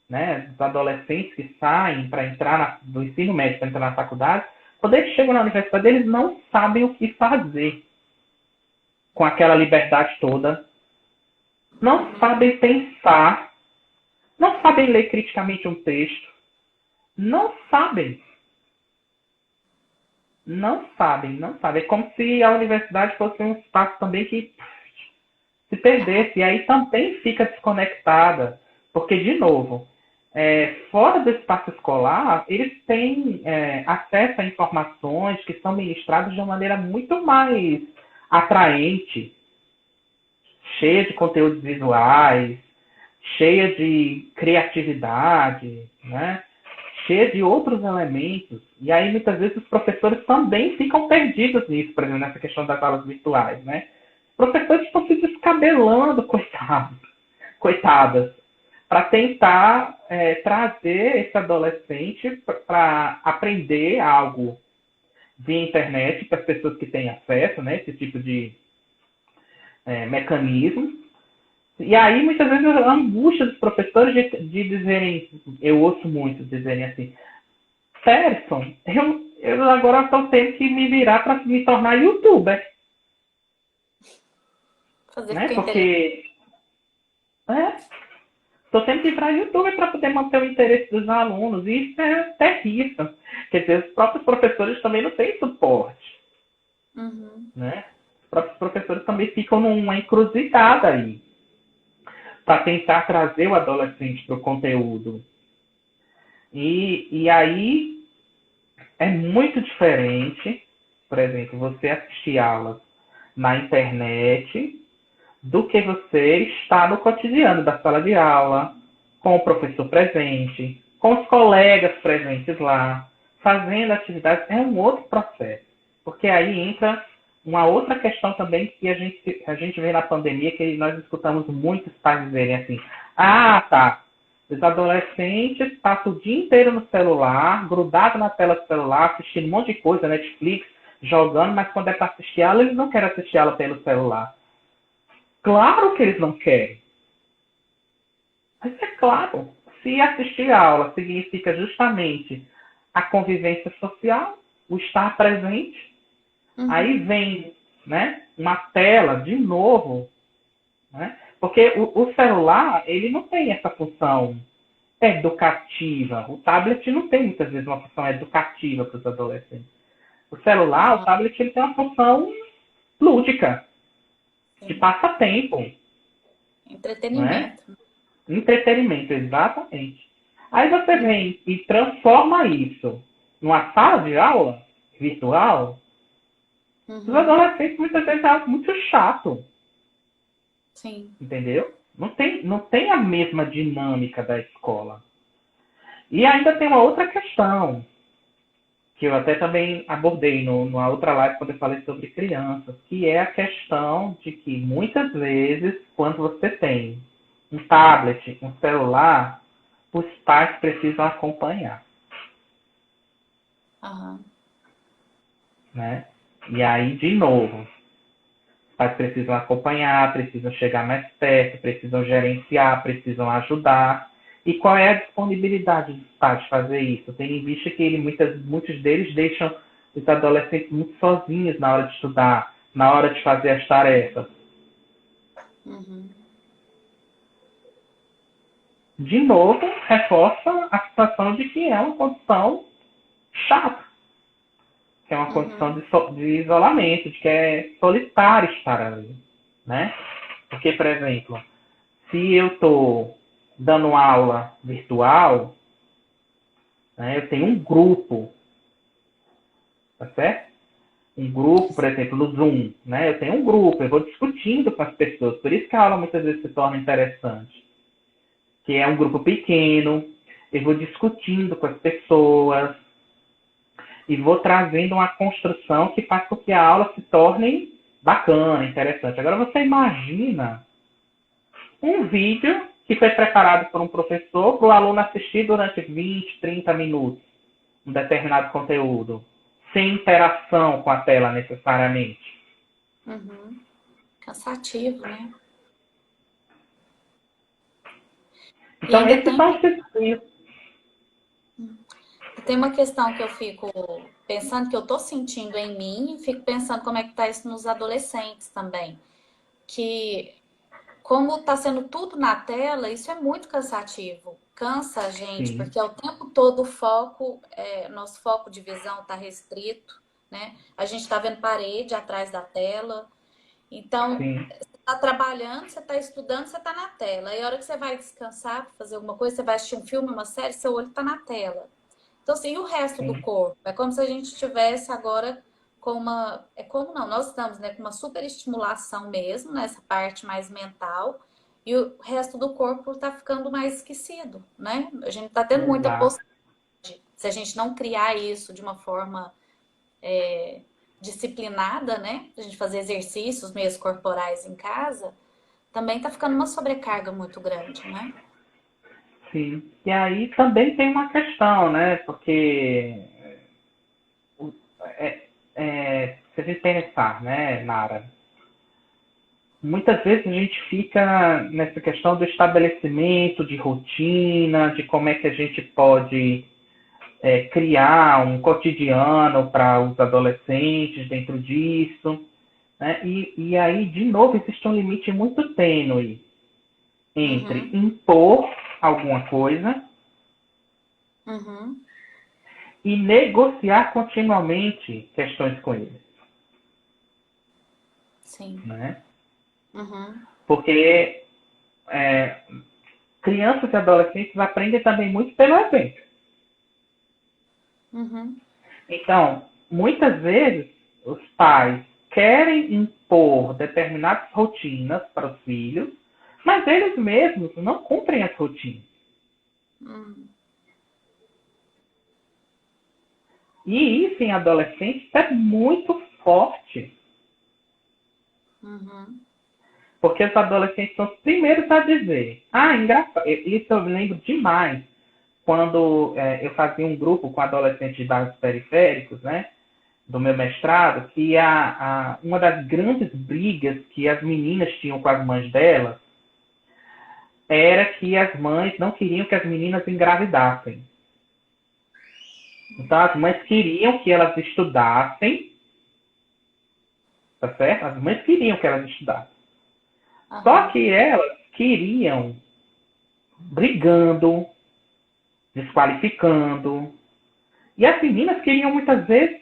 né, os adolescentes que saem para entrar do ensino médio para entrar na faculdade, quando eles chegam na universidade, eles não sabem o que fazer com aquela liberdade toda. Não sabem pensar, não sabem ler criticamente um texto, não sabem. Não sabem. É como se a universidade fosse um espaço também que se perdesse. E aí também fica desconectada. Porque, de novo, fora do espaço escolar, eles têm acesso a informações que são ministradas de uma maneira muito mais atraente, cheia de conteúdos visuais, cheia de criatividade, né? Cheia de outros elementos. E aí, muitas vezes, os professores também ficam perdidos nisso, por exemplo, nessa questão das aulas virtuais, né? Os professores estão se descabelando, coitadas, para tentar trazer esse adolescente para aprender algo via internet para as pessoas que têm acesso, né? Esse tipo de mecanismo. E aí, muitas vezes, a angústia dos professores de dizerem, eu ouço muito dizerem assim, Pearson, eu agora estou tendo que me virar para me tornar youtuber. Fazer Né? Porque estou tendo que virar youtuber para poder manter o interesse dos alunos. E isso é terrível. Quer dizer, os próprios professores também não têm suporte. Né? Os próprios professores também ficam numa encruzilhada aí, para tentar trazer o adolescente para o conteúdo. E aí é muito diferente, por exemplo, você assistir aulas na internet do que você estar no cotidiano da sala de aula, com o professor presente, com os colegas presentes lá, fazendo atividades. É um outro processo. Porque aí entra uma outra questão também que a gente vê na pandemia, que nós escutamos muitos pais dizerem assim, Ah, tá. Os adolescentes passam o dia inteiro no celular, grudado na tela do celular, assistindo um monte de coisa, Netflix, jogando, mas quando é para assistir aula, eles não querem assistir aula pelo celular. Claro que eles não querem. Mas é claro, se assistir a aula significa justamente a convivência social, o estar presente, aí vem, né, uma tela de novo, né? Porque o celular, ele não tem essa função educativa. O tablet não tem muitas vezes uma função educativa para os adolescentes. O celular, o tablet, ele tem uma função lúdica, de passatempo, né? Entretenimento. Entretenimento, exatamente. Aí você vem e transforma isso numa sala de aula virtual. Os adolescentes muitas vezes é algo muito chato. Sim. Entendeu? Não tem a mesma dinâmica da escola. E ainda tem uma outra questão, que eu até também abordei numa outra live quando eu falei sobre crianças, que é a questão de que muitas vezes, quando você tem um tablet, um celular, os pais precisam acompanhar. Aham. Né? E aí, de novo, os pais precisam acompanhar, precisam chegar mais perto, precisam gerenciar, precisam ajudar. E qual é a disponibilidade dos pais de fazer isso? Tendo em vista que muitos deles deixam os adolescentes muito sozinhos na hora de estudar, na hora de fazer as tarefas. De novo, reforça a situação de que é uma condição chata, que é uma condição de isolamento, de que é solitário estar ali, né? Porque, por exemplo, se eu estou dando aula virtual, né, eu tenho um grupo, tá certo? Um grupo, por exemplo, no Zoom, né? Eu tenho um grupo, eu vou discutindo com as pessoas, por isso que a aula muitas vezes se torna interessante. Que é um grupo pequeno, eu vou discutindo com as pessoas e vou trazendo uma construção que faz com que a aula se torne bacana, interessante. Agora você imagina um vídeo que foi preparado por um professor para o aluno assistir durante 20, 30 minutos um determinado conteúdo, sem interação com a tela necessariamente. Cansativo, né? Então, esses são os desafios. Tem uma questão que eu fico pensando, que eu tô sentindo em mim, e fico pensando como é que tá isso nos adolescentes também. Que como tá sendo tudo na tela, isso é muito cansativo. Cansa a gente, Sim, porque é o tempo todo o foco, nosso foco de visão tá restrito, né? A gente tá vendo parede atrás da tela. Então, sim, você tá trabalhando, você tá estudando, você tá na tela. Aí a hora que você vai descansar, fazer alguma coisa, você vai assistir um filme, uma série, seu olho tá na tela. Então, assim, e o resto do sim. corpo? É como se a gente estivesse agora com uma. É como não, nós estamos, né, com uma superestimulação mesmo, nessa parte mais mental, e o resto do corpo está ficando mais esquecido, né? A gente está tendo muita Exato. possibilidade. Se a gente não criar isso de uma forma disciplinada, né? A gente fazer exercícios, meios corporais em casa, também está ficando uma sobrecarga muito grande, né? Sim. E aí também tem uma questão, né? Porque se a gente pensar, né, Nara, muitas vezes a gente fica nessa questão do estabelecimento de rotina, de como é que a gente pode criar um cotidiano para os adolescentes dentro disso. Né? E aí, de novo, existe um limite muito tênue entre impor alguma coisa Uhum. e negociar continuamente questões com eles. Sim. Né? Uhum. Porque crianças e adolescentes aprendem também muito pelo exemplo. Uhum. Então, muitas vezes, os pais querem impor determinadas rotinas para os filhos, mas eles mesmos não cumprem as rotinas. E isso em adolescentes é muito forte. Porque os adolescentes são os primeiros a dizer. Ah, engraçado. Isso eu lembro demais. Quando eu fazia um grupo com adolescentes de bairros periféricos, né? Do meu mestrado, que uma das grandes brigas que as meninas tinham com as mães delas era que as mães não queriam que as meninas engravidassem. Então, as mães queriam que elas estudassem, tá certo? As mães queriam que elas estudassem. Só que elas queriam brigando, desqualificando. E as meninas queriam muitas vezes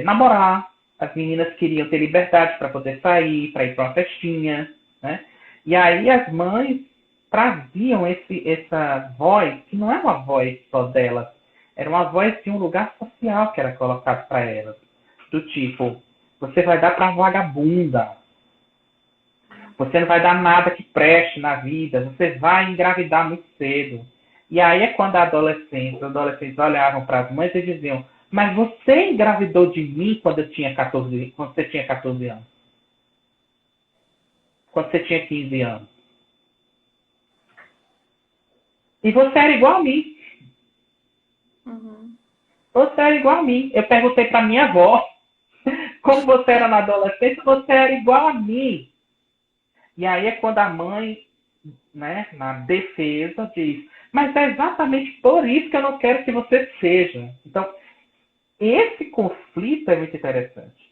namorar. As meninas queriam ter liberdade para poder sair, para ir para uma festinha, né? E aí as mães traziam essa voz, que não é uma voz só delas, era uma voz de um lugar social que era colocado para elas. Do tipo, você vai dar para vagabunda, você não vai dar nada que preste na vida, você vai engravidar muito cedo. E aí é quando os adolescentes olhavam para as mães e diziam, mas você engravidou de mim quando você tinha 14 anos. Quando você tinha 15 anos. E você era igual a mim. Você era igual a mim. Eu perguntei para minha avó, como você era na adolescência, você era igual a mim. E aí é quando a mãe, né, na defesa, diz, mas é exatamente por isso que eu não quero que você seja. Então, esse conflito é muito interessante.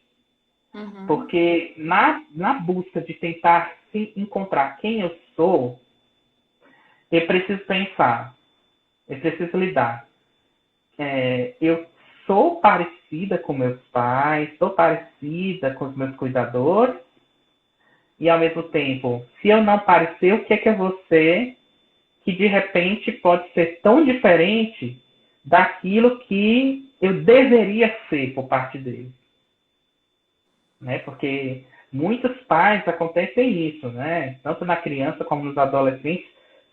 Porque na busca de tentar se encontrar quem eu sou, eu preciso pensar, eu preciso lidar. Eu sou parecida com meus pais, sou parecida com os meus cuidadores, e ao mesmo tempo, se eu não parecer, o que é que eu vou ser que de repente pode ser tão diferente daquilo que eu deveria ser por parte deles? Né? Porque muitos pais acontecem isso, né? Tanto na criança como nos adolescentes,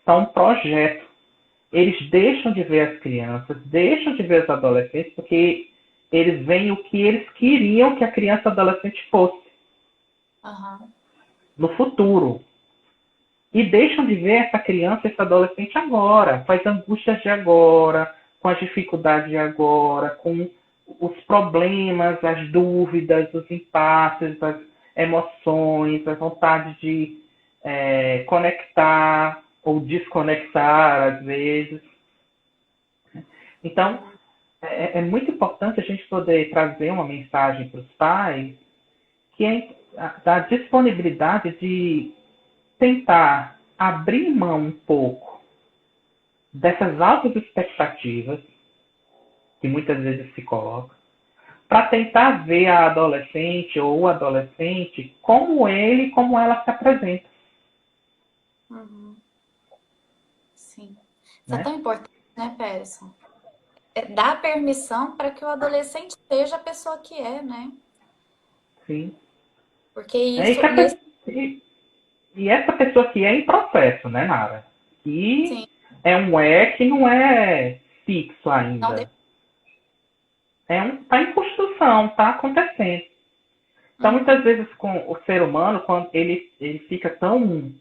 são um projeto. Eles deixam de ver as crianças, deixam de ver os adolescentes, porque eles veem o que eles queriam que a criança e o adolescente fosse. No futuro. E deixam de ver essa criança e esse adolescente agora, com as angústias de agora, com as dificuldades de agora, com os problemas, as dúvidas, os impasses, as emoções, a vontade de conectar ou desconectar, às vezes. Então, é muito importante a gente poder trazer uma mensagem para os pais que é da disponibilidade de tentar abrir mão um pouco dessas altas expectativas que muitas vezes se colocam, para tentar ver a adolescente ou o adolescente como ela se apresenta. Sim. Isso é tão importante, né, Peterson? Dar permissão para que o adolescente seja a pessoa que é, né? Sim. Porque isso... E essa pessoa que é em processo, né, Nara? Que Sim. é um que não é fixo ainda. Está em construção, está acontecendo. Então, muitas vezes, com o ser humano, quando ele fica tão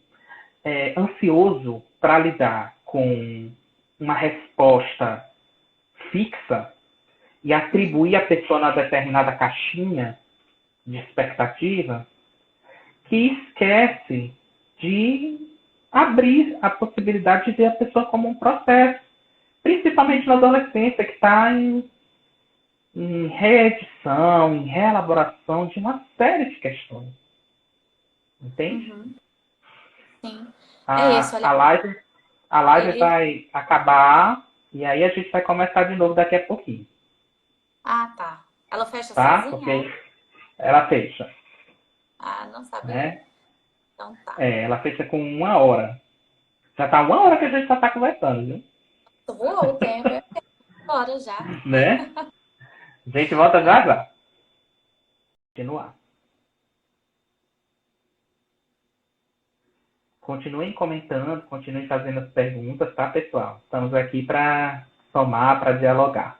ansioso para lidar com uma resposta fixa e atribuir a pessoa na determinada caixinha de expectativa, que esquece de abrir a possibilidade de ver a pessoa como um processo, principalmente na adolescência, que está em reedição, em reelaboração de uma série de questões. Entende? Sim. A live vai acabar e aí a gente vai começar de novo daqui a pouquinho. Ah, tá. Ela fecha tá? sozinha? Porque ela fecha. Ah, não sabia. Né? Então tá. Ela fecha com 1 hora. Já tá 1 hora que a gente já tá conversando, viu? Voou o tempo. Agora já. Né? A gente volta já já. Continuar. Continuem comentando, continuem fazendo as perguntas, tá, pessoal? Estamos aqui para somar, para dialogar.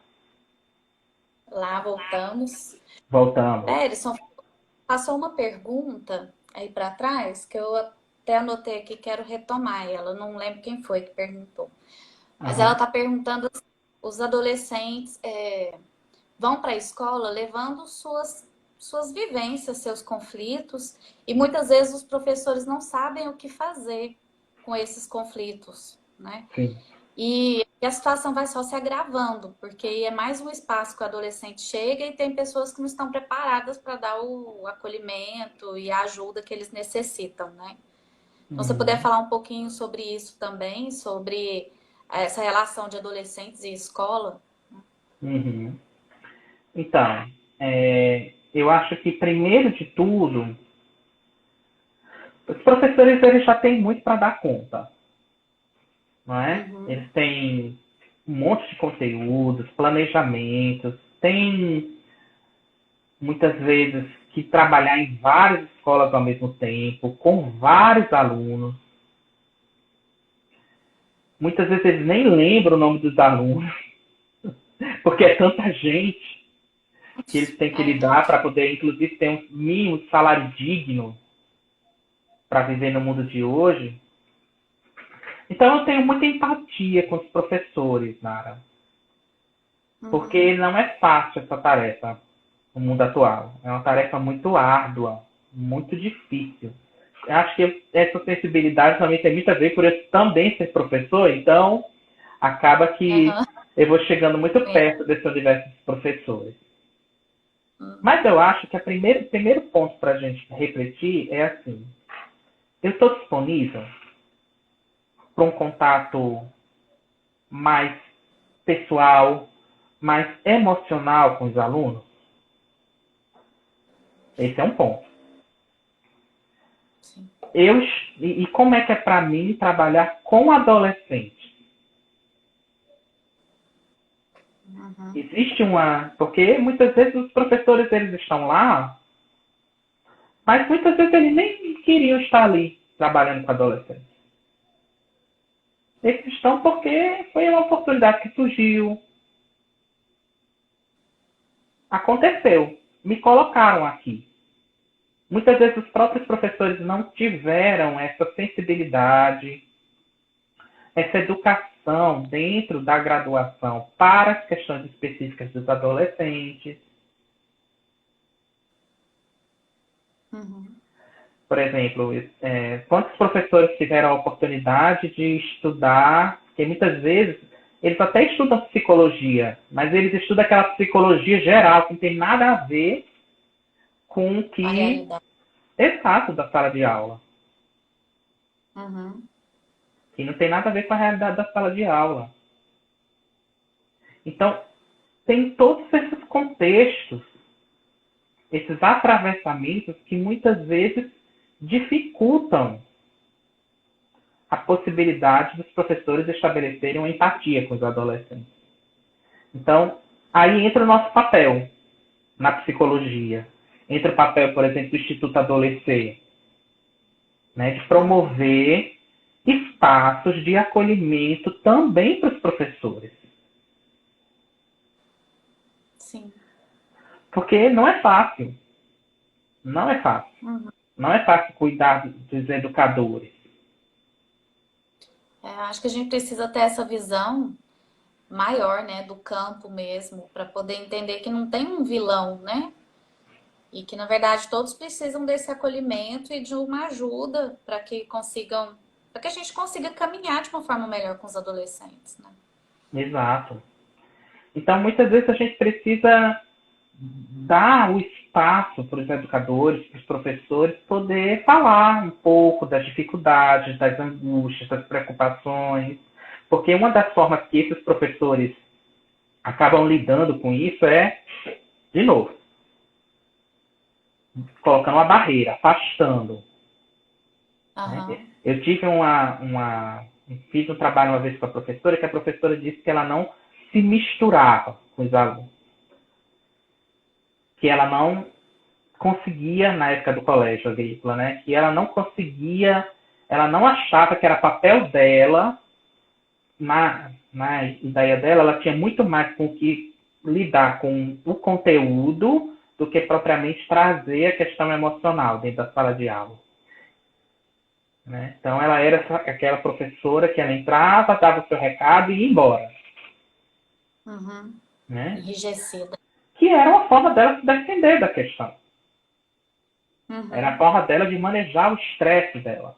Lá voltamos. Voltamos. Peterson passou uma pergunta aí para trás, que eu até anotei aqui, quero retomar ela, não lembro quem foi que perguntou. Mas ela Aham. está perguntando se os adolescentes vão para a escola levando suas vivências, seus conflitos, e muitas vezes os professores não sabem o que fazer com esses conflitos, né? Sim. E a situação vai só se agravando, porque é mais um espaço que o adolescente chega e tem pessoas que não estão preparadas para dar o acolhimento e a ajuda que eles necessitam, né? Então, se você puder Uhum. falar um pouquinho sobre isso também, sobre essa relação de adolescentes e escola. Uhum. Então, eu acho que, primeiro de tudo, os professores eles já têm muito para dar conta, não é? Uhum, Eles têm um monte de conteúdos, planejamentos, têm muitas vezes que trabalhar em várias escolas ao mesmo tempo, com vários alunos. Muitas vezes eles nem lembram o nome dos alunos, porque é tanta gente que eles têm que é, lidar para poder, inclusive, ter um mínimo de salário digno para viver no mundo de hoje. Então eu tenho muita empatia com os professores, Nara, porque uhum, não é fácil essa tarefa no mundo atual. É uma tarefa muito árdua, muito difícil. Eu acho que essa sensibilidade também tem muito a ver por eu também ser professor, então acaba que aham, eu vou chegando muito sim, perto desse universo dos professores. Mas uhum, eu acho que o primeiro ponto para a gente refletir é assim: eu estou disponível para um contato mais pessoal, mais emocional com os alunos? Esse é um ponto. sim, Eu, e como é que é para mim trabalhar com adolescentes? uhum, Existe uma. Porque muitas vezes os professores eles estão lá, mas muitas vezes eles nem queriam estar ali trabalhando com adolescentes. Eles estão porque foi uma oportunidade que surgiu, aconteceu, me colocaram aqui. Muitas vezes os próprios professores não tiveram essa sensibilidade, essa educação dentro da graduação para as questões específicas dos adolescentes. uhum. Por exemplo, quantos professores tiveram a oportunidade de estudar, porque muitas vezes eles até estudam psicologia, mas eles estudam aquela psicologia geral, que não tem nada a ver com o A que realidade. é exato da sala de aula. Uhum, Que não tem nada a ver com a realidade da sala de aula. Então, tem todos esses contextos, esses atravessamentos que muitas vezes dificultam a possibilidade dos professores estabelecerem uma empatia com os adolescentes. Então, aí entra o nosso papel na psicologia. Entra o papel, por exemplo, do Instituto Adolescer, né, de uhum, promover espaços de acolhimento também para os professores. sim, Porque não é fácil. Não é fácil. uhum. Não é fácil cuidar dos educadores. Acho que a gente precisa ter essa visão maior, né, do campo mesmo, para poder entender que não tem um vilão, né? E que, na verdade, todos precisam desse acolhimento e de uma ajuda para que a gente consiga caminhar de uma forma melhor com os adolescentes, né? Exato. Então, muitas vezes a gente precisa dar o espaço para os educadores, para os professores, poder falar um pouco das dificuldades, das angústias, das preocupações. Porque uma das formas que esses professores acabam lidando com isso é, de novo, colocando uma barreira, afastando. Né? Aham, Eu tive fiz um trabalho uma vez com a professora, que a professora disse que ela não se misturava com os alunos, que ela não conseguia, na época do colégio agrícola, né, que ela não conseguia, ela não achava que era papel dela, na ideia dela, ela tinha muito mais com que lidar com o conteúdo do que propriamente trazer a questão emocional dentro da sala de aula. né? Então, ela era aquela professora que ela entrava, dava o seu recado e ia embora, Uhum. né? Enrijecida. Que era uma forma dela se defender da questão. Era a Uhum. forma dela de manejar o estresse dela,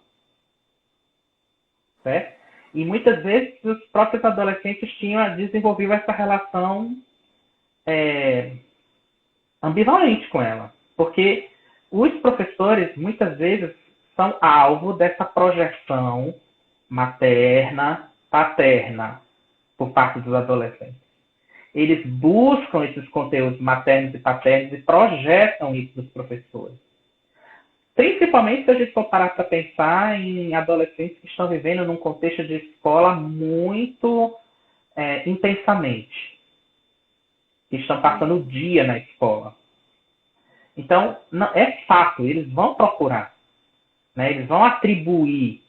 certo? E muitas vezes os próprios adolescentes desenvolvido essa relação é, ambivalente com ela. Porque os professores, muitas vezes, são alvo dessa projeção materna, paterna, por parte dos adolescentes. Eles buscam esses conteúdos maternos e paternos e projetam isso nos professores. Principalmente se a gente for parar para pensar em adolescentes que estão vivendo num contexto de escola muito intensamente, que estão passando o dia na escola. Então, é fato, eles vão procurar, né? Eles vão atribuir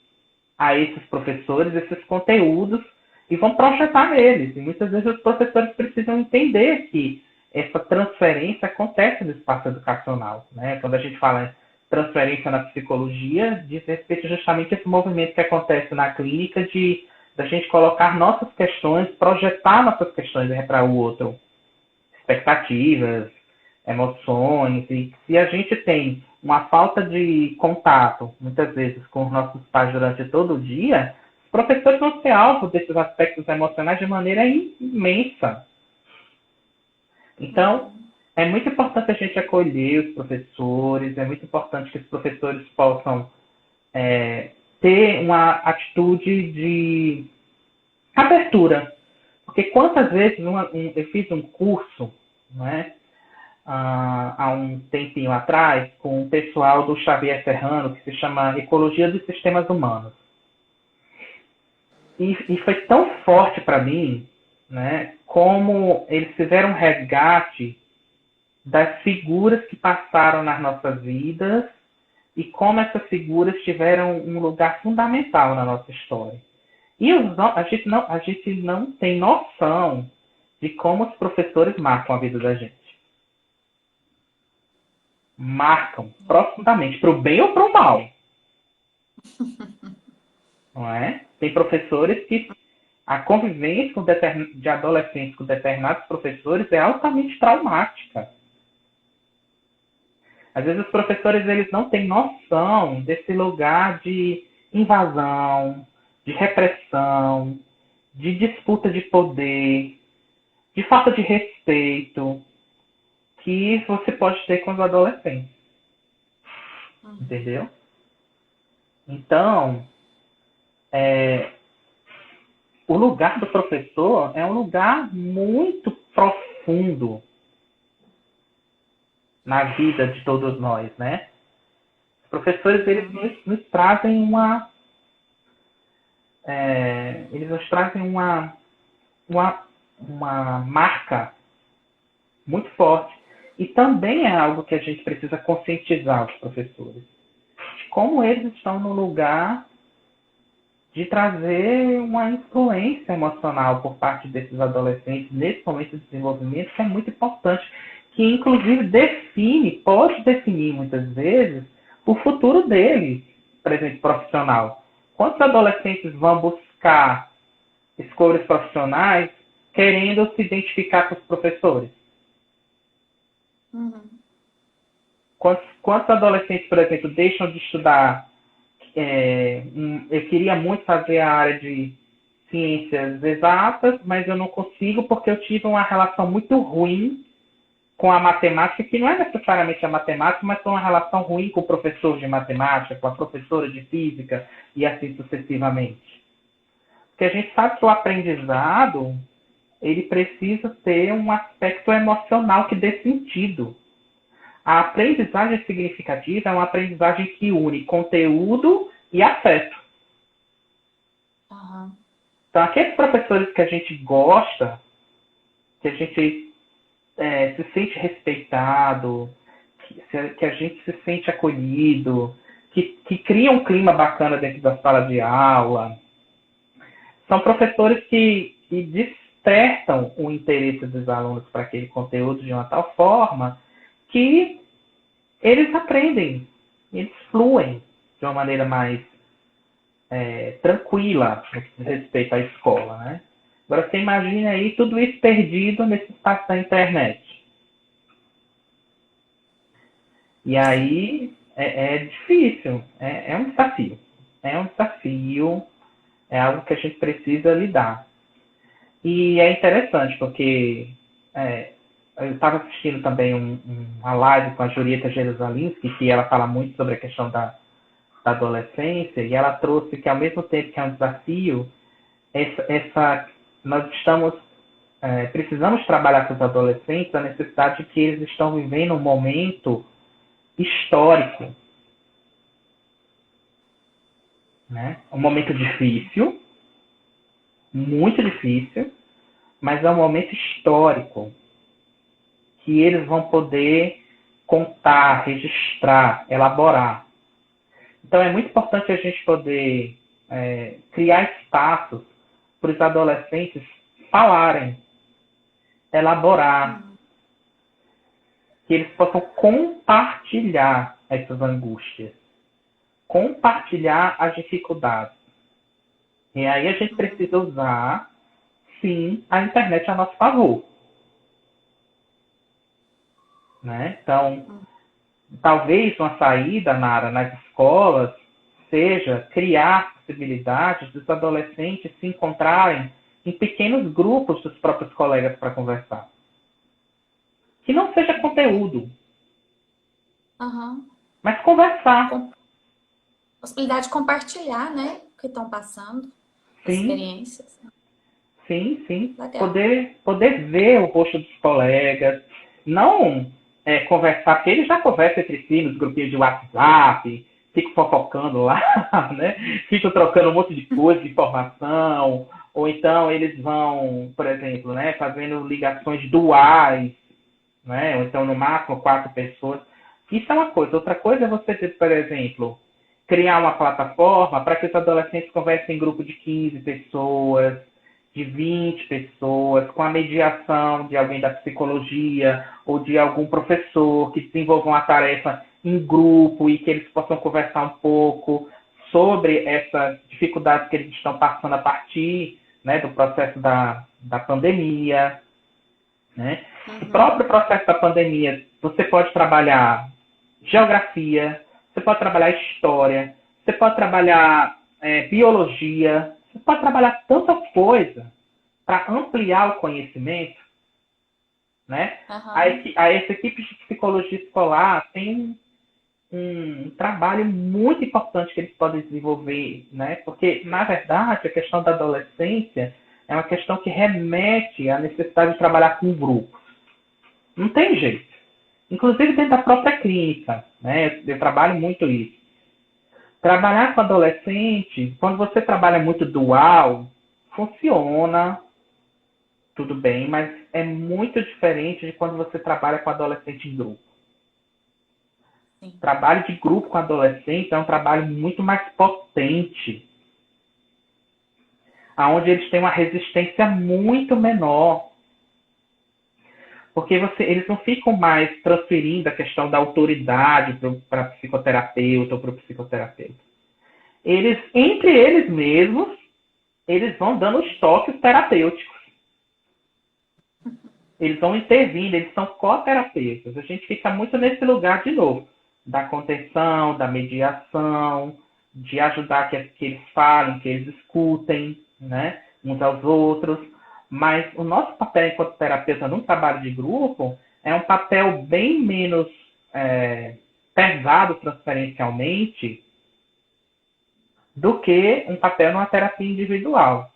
a esses professores esses conteúdos e vão projetar neles. E muitas vezes os professores precisam entender que essa transferência acontece no espaço educacional, né? Quando a gente fala em transferência na psicologia, diz respeito justamente a esse movimento que acontece na clínica de da gente colocar nossas questões, projetar nossas questões para o outro, expectativas, emoções, e se a gente tem uma falta de contato, muitas vezes, com os nossos pais durante todo o dia, os professores vão ser alvo desses aspectos emocionais de maneira imensa. Então, é muito importante a gente acolher os professores, é muito importante que os professores possam ter uma atitude de abertura. Porque quantas vezes eu fiz um curso, né, há um tempinho atrás, com o pessoal do Xavier Serrano, que se chama Ecologia dos Sistemas Humanos. E foi tão forte para mim, né, como eles fizeram um resgate das figuras que passaram nas nossas vidas e como essas figuras tiveram um lugar fundamental na nossa história. E a gente não tem noção de como os professores marcam a vida da gente. Marcam profundamente, para o bem ou para o mal. Não é? Tem professores que a convivência de adolescentes com determinados professores é altamente traumática. Às vezes os professores eles não têm noção desse lugar de invasão, de repressão, de disputa de poder, de falta de respeito que você pode ter com os adolescentes. Entendeu? Então, o lugar do professor é um lugar muito profundo na vida de todos nós, né? Os professores, eles nos trazem uma marca muito forte. E também é algo que a gente precisa conscientizar os professores. De como eles estão no lugar de trazer uma influência emocional por parte desses adolescentes nesse momento de desenvolvimento, que é muito importante, que inclusive pode definir muitas vezes o futuro deles, por exemplo, profissional. Quantos adolescentes vão buscar escolhas profissionais querendo se identificar com os professores? Quantos adolescentes, por exemplo, deixam de estudar? Eu queria muito fazer a área de ciências exatas, mas eu não consigo porque eu tive uma relação muito ruim com a matemática, que não é necessariamente a matemática, mas com uma relação ruim com o professor de matemática, com a professora de física e assim sucessivamente. Porque a gente sabe que o aprendizado ele precisa ter um aspecto emocional que dê sentido. A aprendizagem significativa é uma aprendizagem que une conteúdo e afeto. Uhum. Então, aqueles professores que a gente gosta, que a gente se sente respeitado, que a gente se sente acolhido, que cria um clima bacana dentro da sala de aula, são professores que despertam o interesse dos alunos para aquele conteúdo de uma tal forma que eles aprendem, eles fluem de uma maneira mais tranquila no que diz respeito à escola, né? Agora, você imagina aí tudo isso perdido nesse espaço da internet. E aí é difícil, é um desafio. É um desafio, é algo que a gente precisa lidar. E é interessante, porque eu estava assistindo também uma live com a Julieta Jerusalinski, que ela fala muito sobre a questão da adolescência, e ela trouxe que, ao mesmo tempo que é um desafio, nós precisamos trabalhar com os adolescentes a necessidade de que eles estão vivendo um momento histórico, né? Um momento difícil, muito difícil, mas é um momento histórico que eles vão poder contar, registrar, elaborar. Então é muito importante a gente poder criar espaços para os adolescentes falarem, elaborar, que eles possam compartilhar essas angústias, compartilhar as dificuldades. E aí a gente precisa usar, sim, a internet a nosso favor. Né? Então, talvez uma saída, Nara, nas escolas seja criar possibilidades dos adolescentes se encontrarem em pequenos grupos dos próprios colegas para conversar. Que não seja conteúdo, mas conversar. Possibilidade de compartilhar, né? O que estão passando, experiências. Sim. Poder ver o rosto dos colegas, não conversar, porque eles já conversam entre si nos grupinhos de WhatsApp, ficam fofocando lá, né? Ficam trocando um monte de coisa, de informação, ou então eles vão, por exemplo, né, fazendo ligações duais, né? Ou então, no máximo, 4 pessoas. Isso é uma coisa. Outra coisa é você, por exemplo, criar uma plataforma para que os adolescentes conversem em grupo de 15 pessoas, de 20 pessoas, com a mediação de alguém da psicologia ou de algum professor que desenvolva uma tarefa em grupo e que eles possam conversar um pouco sobre essas dificuldades que eles estão passando a partir, né, do processo da pandemia. Né? O próprio processo da pandemia, você pode trabalhar geografia, você pode trabalhar história, você pode trabalhar biologia, você pode trabalhar tanta coisa para ampliar o conhecimento. Né? Essa equipe de psicologia escolar tem um trabalho muito importante que eles podem desenvolver, né? Porque, na verdade, a questão da adolescência é uma questão que remete à necessidade de trabalhar com grupos. Não tem jeito. Inclusive dentro da própria clínica, né? Eu trabalho muito isso. Trabalhar com adolescente, quando você trabalha muito dual, funciona, tudo bem, mas é muito diferente de quando você trabalha com adolescente em grupo. Sim. Trabalho de grupo com adolescente é um trabalho muito mais potente, onde eles têm uma resistência muito menor. Porque eles não ficam mais transferindo a questão da autoridade para o psicoterapeuta ou para o psicoterapeuta. Entre eles mesmos, eles vão dando os toques terapêuticos. Eles vão intervindo, eles são coterapeutas. A gente fica muito nesse lugar, de novo, da contenção, da mediação, de ajudar que eles falem, que eles escutem, né, uns aos outros. Mas o nosso papel enquanto terapeuta num trabalho de grupo é um papel bem menos pesado transferencialmente do que um papel numa terapia individual.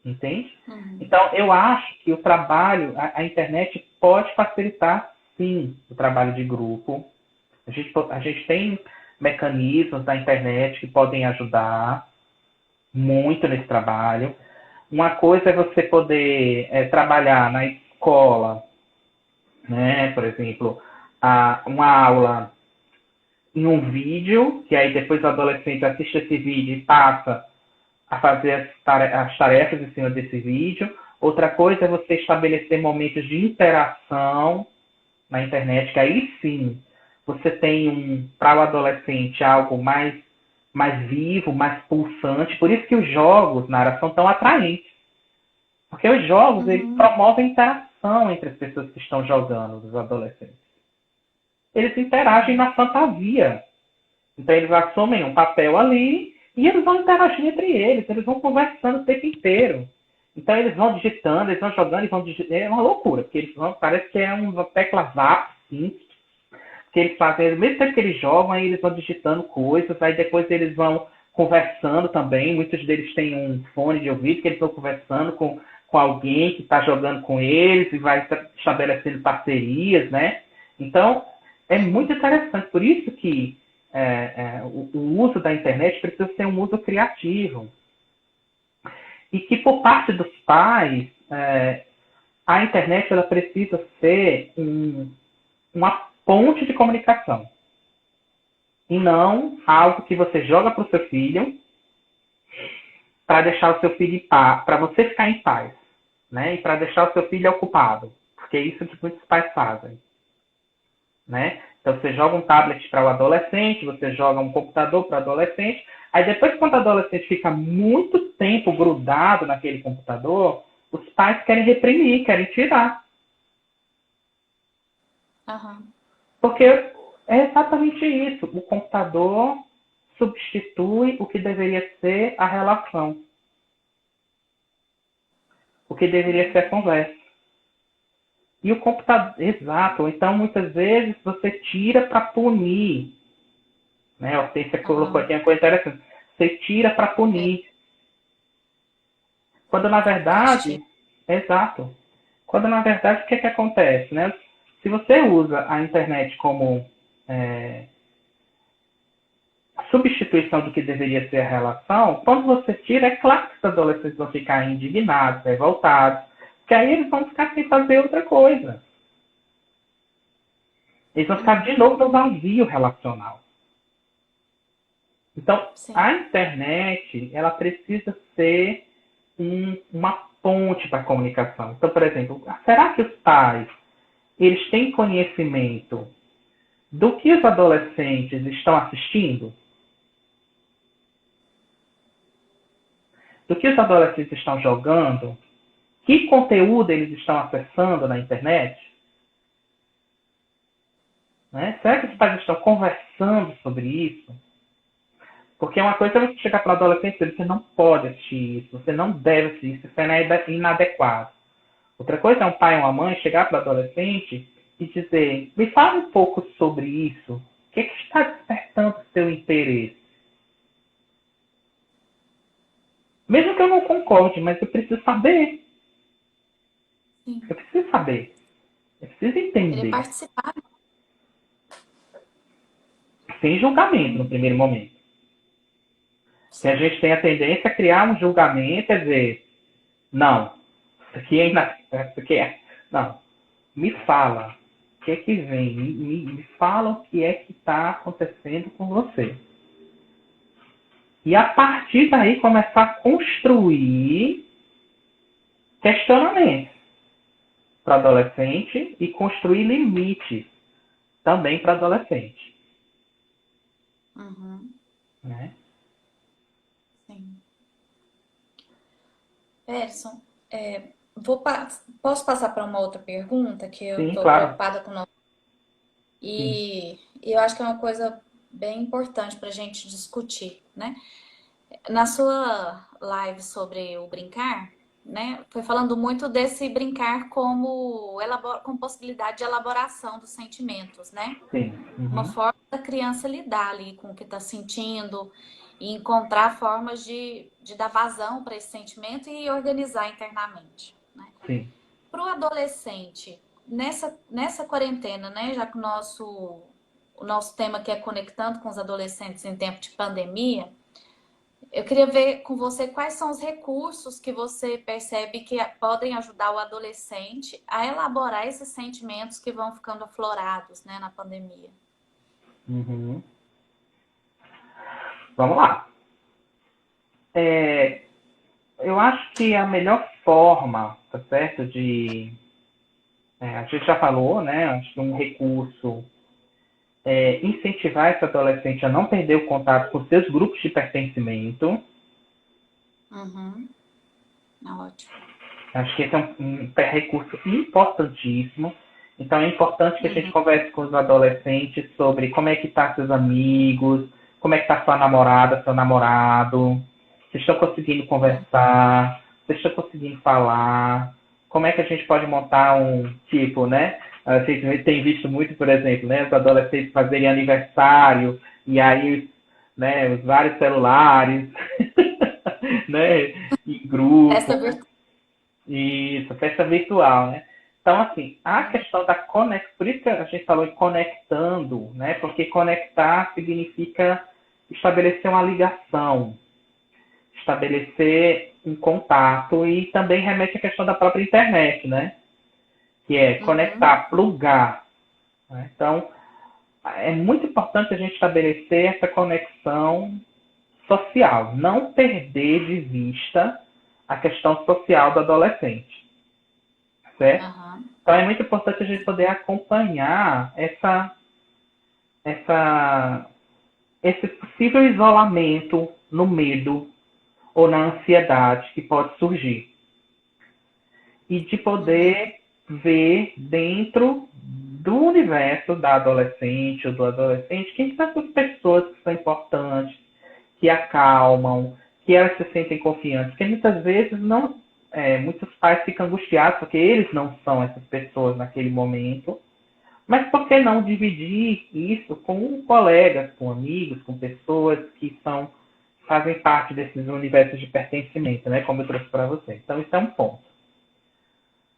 Entende? Então, eu acho que o trabalho, a internet pode facilitar, sim, o trabalho de grupo. A gente tem mecanismos da internet que podem ajudar muito nesse trabalho. Uma coisa é você poder trabalhar na escola, né? Por exemplo, uma aula em um vídeo, que aí depois o adolescente assiste esse vídeo e passa a fazer as tarefas em cima desse vídeo. Outra coisa é você estabelecer momentos de interação na internet, que aí sim você tem para o adolescente algo mais mais vivo, mais pulsante. Por isso que os jogos, Nara, são tão atraentes. Porque os jogos, eles promovem interação entre as pessoas que estão jogando, os adolescentes. Eles interagem na fantasia. Então, eles assumem um papel ali e eles vão interagir entre eles vão conversando o tempo inteiro. Então, eles vão digitando, eles vão jogando e vão digitando. É uma loucura, porque eles vão, parece que é uma tecla zap, sim, que eles fazem, ao mesmo tempo que eles jogam, aí eles vão digitando coisas, aí depois eles vão conversando também. Muitos deles têm um fone de ouvido que eles estão conversando com alguém que está jogando com eles e vai estabelecendo parcerias, né? Então, é muito interessante. Por isso que o uso da internet precisa ser um uso criativo. E que, por parte dos pais, a internet ela precisa ser uma ponte de comunicação. E não algo que você joga para o seu filho para deixar o seu filho em paz, para você ficar em paz, né? E para deixar o seu filho ocupado. Porque é isso que muitos pais fazem, né? Então, você joga um tablet para o adolescente, você joga um computador para o adolescente, aí depois, quando o adolescente fica muito tempo grudado naquele computador, os pais querem reprimir, querem tirar. Porque é exatamente isso. O computador substitui o que deveria ser a relação. O que deveria ser a conversa. E o computador, exato. Então, muitas vezes, você tira para punir. Né? A Hortência colocou aqui uma coisa interessante. Você tira para punir. Quando, na verdade... Exato. Quando, na verdade, o que acontece? Né? Se você usa a internet como substituição do que deveria ser a relação, quando você tira, é claro que os adolescentes vão ficar indignados, revoltados, porque aí eles vão ficar sem fazer outra coisa. Eles vão ficar de novo no vazio relacional. Então, a internet, ela precisa ser uma ponte para a comunicação. Então, por exemplo, será que os pais, eles têm conhecimento do que os adolescentes estão assistindo? Do que os adolescentes estão jogando? Que conteúdo eles estão acessando na internet? Né? Será que os pais estão conversando sobre isso? Porque uma coisa é você chegar para o adolescente e dizer, você não pode assistir isso, você não deve assistir isso, isso é inadequado. Outra coisa é um pai ou uma mãe chegar para o adolescente e dizer, me fala um pouco sobre isso. O que está despertando o seu interesse? Mesmo que eu não concorde, mas eu preciso saber. Sim. Eu preciso saber. Eu preciso entender. Ele participar. Sem julgamento no primeiro momento. Se a gente tem a tendência a criar um julgamento, é dizer, não, isso aqui é. Não. Me fala. O que é que vem? Me fala o que é que está acontecendo com você. E a partir daí começar a construir questionamentos para adolescente e construir limites também para adolescente. Né? Sim. Peterson, posso passar para uma outra pergunta que eu estou preocupada com o nosso... E eu acho que é uma coisa bem importante para a gente discutir, né? Na sua live sobre o brincar, né, foi falando muito desse brincar como possibilidade de elaboração dos sentimentos, né? Sim. Uma forma da criança lidar ali com o que está sentindo e encontrar formas de dar vazão para esse sentimento e organizar internamente, né? Sim. Para o adolescente, nessa quarentena, né, já que o nosso tema que é conectando com os adolescentes em tempo de pandemia, eu queria ver com você quais são os recursos que você percebe que podem ajudar o adolescente a elaborar esses sentimentos que vão ficando aflorados, né, na pandemia. Vamos lá. Eu acho que a melhor forma, tá certo, a gente já falou, né, acho que um recurso incentivar esse adolescente a não perder o contato com seus grupos de pertencimento. Uhum. Ótimo. Acho que esse é um recurso importantíssimo. Então, é importante que a gente converse com os adolescentes sobre como é que tá seus amigos, como é que tá sua namorada, seu namorado, vocês estão conseguindo conversar, vocês estão conseguindo falar, como é que a gente pode montar um tipo, né? A gente tem visto muito, por exemplo, né, os adolescentes fazerem aniversário e aí, né, os vários celulares, né, em Festa grupo. virtual. Isso, festa virtual, né? Então, assim, a questão da conexão, por isso que a gente falou em conectando, né? Porque conectar significa estabelecer uma ligação, estabelecer um contato e também remete à questão da própria internet, né? Que é conectar, plugar. Né? Então, é muito importante a gente estabelecer essa conexão social, não perder de vista a questão social do adolescente, certo? Então é muito importante a gente poder acompanhar esse possível isolamento no medo ou na ansiedade que pode surgir. E de poder ver dentro do universo da adolescente ou do adolescente quem são essas pessoas que são importantes, que acalmam, que elas se sentem confiantes. Porque muitas vezes muitos pais ficam angustiados porque eles não são essas pessoas naquele momento. Mas por que não dividir isso com colegas, com amigos, com pessoas que fazem parte desses universos de pertencimento, né? Como eu trouxe para você. Então, isso é um ponto.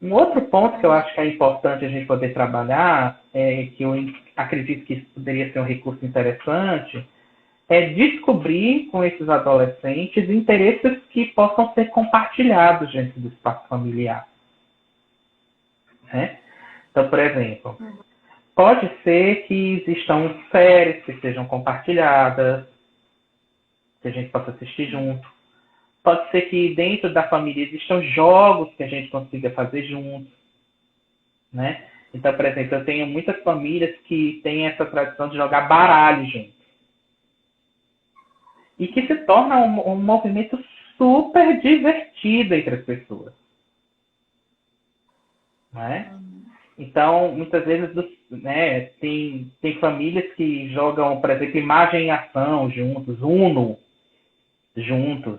Um outro ponto que eu acho que é importante a gente poder trabalhar, que eu acredito que isso poderia ser um recurso interessante, é descobrir com esses adolescentes interesses que possam ser compartilhados dentro do espaço familiar. Né? Então, por exemplo, pode ser que existam séries que sejam compartilhadas, que a gente possa assistir junto. Pode ser que dentro da família existam jogos que a gente consiga fazer juntos. Né? Então, por exemplo, eu tenho muitas famílias que têm essa tradição de jogar baralho juntos. E que se torna um movimento super divertido entre as pessoas. Né? Então, muitas vezes, né, tem famílias que jogam, por exemplo, imagem e ação juntos, Uno juntos.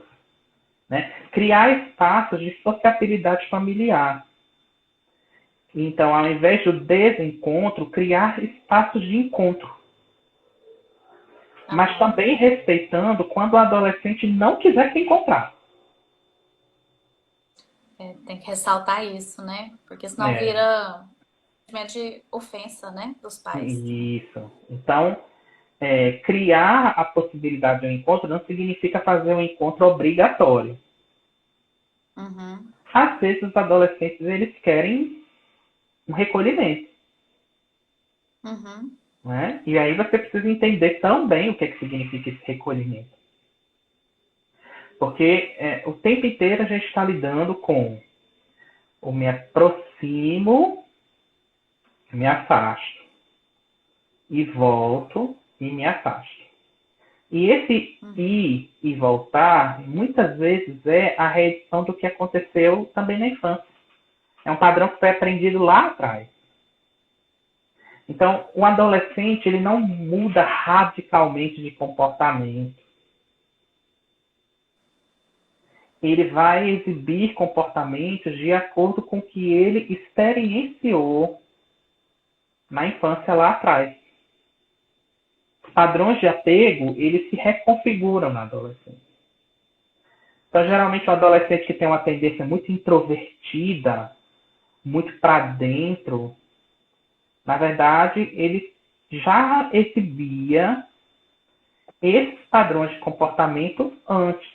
Né? Criar espaços de sociabilidade familiar. Então, ao invés do desencontro, criar espaços de encontro. Mas também respeitando quando o adolescente não quiser se encontrar. Tem que ressaltar isso, né? Porque senão vira de ofensa, né? Dos pais. Isso. Então, criar a possibilidade de um encontro não significa fazer um encontro obrigatório. Às vezes, os adolescentes eles querem um recolhimento. Né? E aí você precisa entender também o que significa esse recolhimento. Porque o tempo inteiro a gente está lidando com o me aproximo, me afasto, e volto e me afasto. E esse ir e voltar, muitas vezes é a reedição do que aconteceu também na infância. É um padrão que foi aprendido lá atrás. Então, o adolescente ele não muda radicalmente de comportamento. Ele vai exibir comportamentos de acordo com o que ele experienciou na infância lá atrás. Os padrões de apego, eles se reconfiguram na adolescência. Então, geralmente, o adolescente que tem uma tendência muito introvertida, muito para dentro, na verdade, ele já exibia esses padrões de comportamento antes.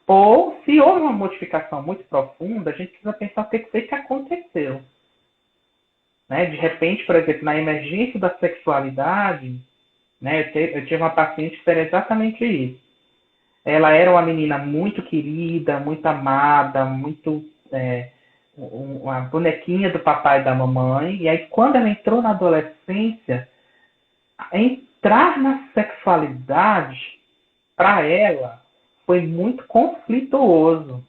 Ou, se houve uma modificação muito profunda, a gente precisa pensar o que foi que aconteceu. Né? De repente, por exemplo, na emergência da sexualidade, né, eu tive uma paciente que era exatamente isso. Ela era uma menina muito querida, muito amada, muito... uma bonequinha do papai e da mamãe, e aí quando ela entrou na adolescência, entrar na sexualidade, para ela, foi muito conflituoso.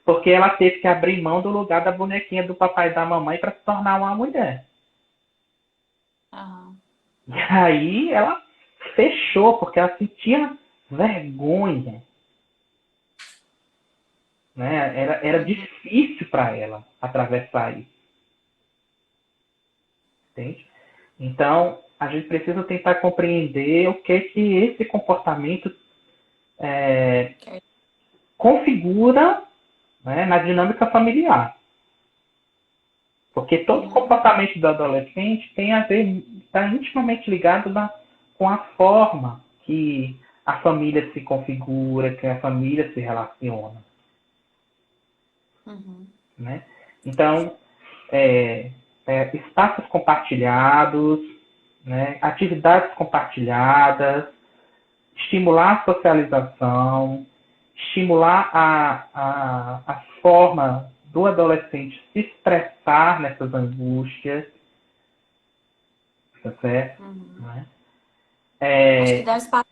Porque ela teve que abrir mão do lugar da bonequinha do papai e da mamãe para se tornar uma mulher. Aham. E aí ela fechou, porque ela sentia vergonha. Né? Era difícil para ela atravessar isso. Entende? Então, a gente precisa tentar compreender o que esse comportamento configura, né, na dinâmica familiar. Porque todo comportamento do adolescente tem a ver, está intimamente ligado com a forma que a família se configura, que a família se relaciona. Né? Então, espaços compartilhados, né, atividades compartilhadas, estimular a socialização, estimular a forma do adolescente se expressar nessas angústias, tá certo? Né? Acho que dar espaço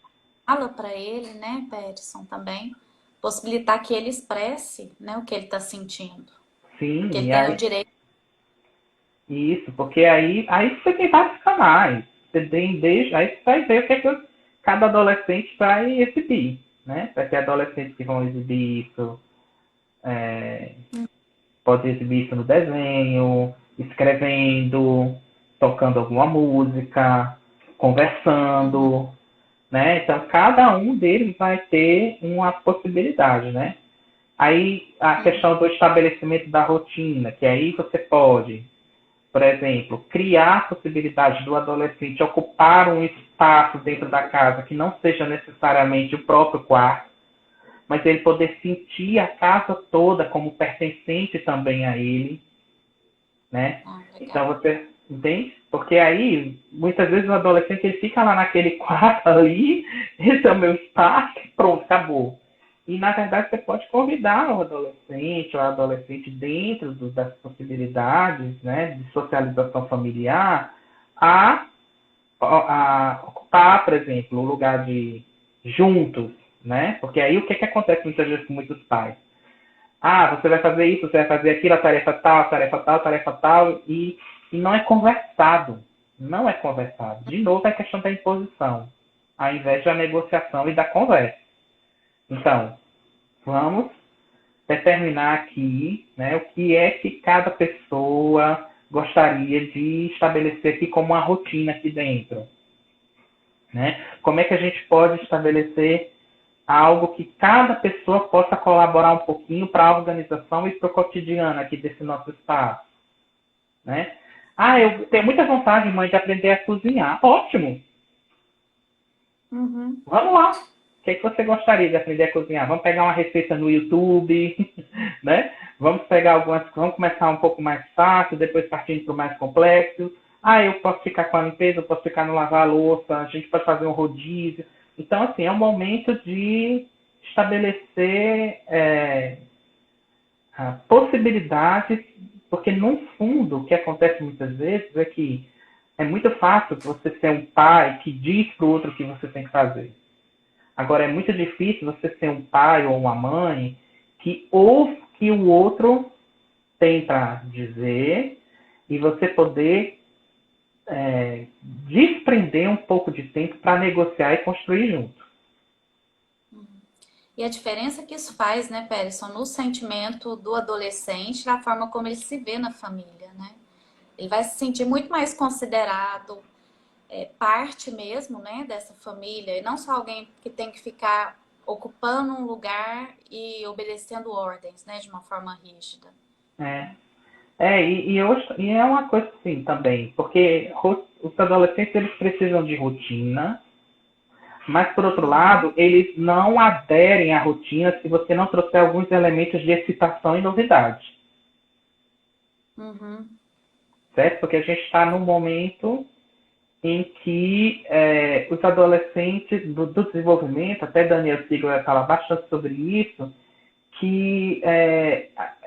para ele, né, Peterson, também. Possibilitar que ele expresse, né, o que ele está sentindo. Sim, Que ele e tenha aí, o direito. isso, porque aí você tem vários canais. Você tem aí você vai ver o que, cada adolescente vai exibir. Né? Vai ter adolescentes que vão exibir isso, pode exibir isso no desenho, escrevendo, tocando alguma música, conversando, né? Então, cada um deles vai ter uma possibilidade, né? Aí, a questão do estabelecimento da rotina, que aí você pode, por exemplo, criar a possibilidade do adolescente ocupar um espaço dentro da casa que não seja necessariamente o próprio quarto, mas ele poder sentir a casa toda como pertencente também a ele, né? Então você entende? Porque aí, muitas vezes o adolescente ele fica lá naquele quarto ali, esse é o meu espaço, pronto, acabou. E na verdade você pode convidar o adolescente ou a adolescente dentro das possibilidades, né, de socialização familiar a ocupar, por exemplo, o lugar de juntos, né? Porque aí o que acontece muitas vezes com muitos pais? Ah, você vai fazer isso, você vai fazer aquilo, a tarefa tal, tarefa tal, tarefa tal, e não é conversado. Não é conversado. De novo, é a questão da imposição, ao invés da negociação e da conversa. Então, vamos determinar aqui, né, o que é que cada pessoa gostaria de estabelecer aqui como uma rotina aqui dentro. Né? Como é que a gente pode estabelecer algo que cada pessoa possa colaborar um pouquinho para a organização e para o cotidiano aqui desse nosso espaço. Né? Ah, eu tenho muita vontade, mãe, de aprender a cozinhar. Ótimo! Vamos lá! O que é que você gostaria de aprender a cozinhar? Vamos pegar uma receita no YouTube, né? Vamos começar um pouco mais fácil, depois partindo para o mais complexo. Ah, eu posso ficar com a limpeza, eu posso ficar no lavar a louça, a gente pode fazer um rodízio. Então, assim, é um momento de estabelecer possibilidades, porque, no fundo, o que acontece muitas vezes é que é muito fácil você ser um pai que diz para o outro o que você tem que fazer. Agora, é muito difícil você ser um pai ou uma mãe que ouve o que o outro tem para dizer e você poder desprender um pouco de tempo para negociar e construir junto. E a diferença que isso faz, né, Peterson, no sentimento do adolescente, na forma como ele se vê na família, né? Ele vai se sentir muito mais considerado, parte mesmo, né, dessa família, e não só alguém que tem que ficar ocupando um lugar e obedecendo ordens, né, de uma forma rígida. E é uma coisa assim também, porque os adolescentes eles precisam de rotina, mas por outro lado, eles não aderem à rotina se você não trouxer alguns elementos de excitação e novidade. Certo? Porque a gente está num momento em que os adolescentes do desenvolvimento, até Daniel Siegel vai falar bastante sobre isso, que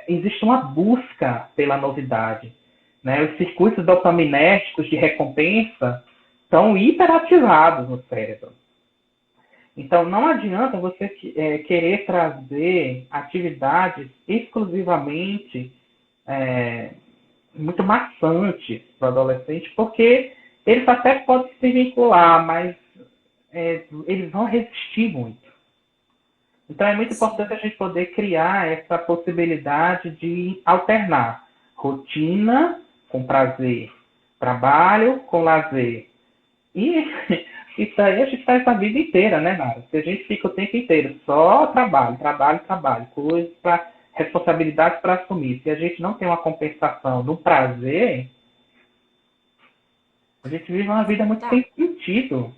existe uma busca pela novidade. Né? Os circuitos dopaminérgicos de recompensa estão hiperativados no cérebro. Então, não adianta você querer trazer atividades exclusivamente muito maçantes para o adolescente, porque eles até podem se vincular, mas eles vão resistir muito. Então, é muito importante a gente poder criar essa possibilidade de alternar rotina com prazer, trabalho com lazer. E isso aí a gente faz a vida inteira, né, Nara? Se a gente fica o tempo inteiro só trabalho, trabalho, trabalho, coisas para responsabilidades para assumir. Se a gente não tem uma compensação no prazer, a gente vive uma vida muito sem sentido.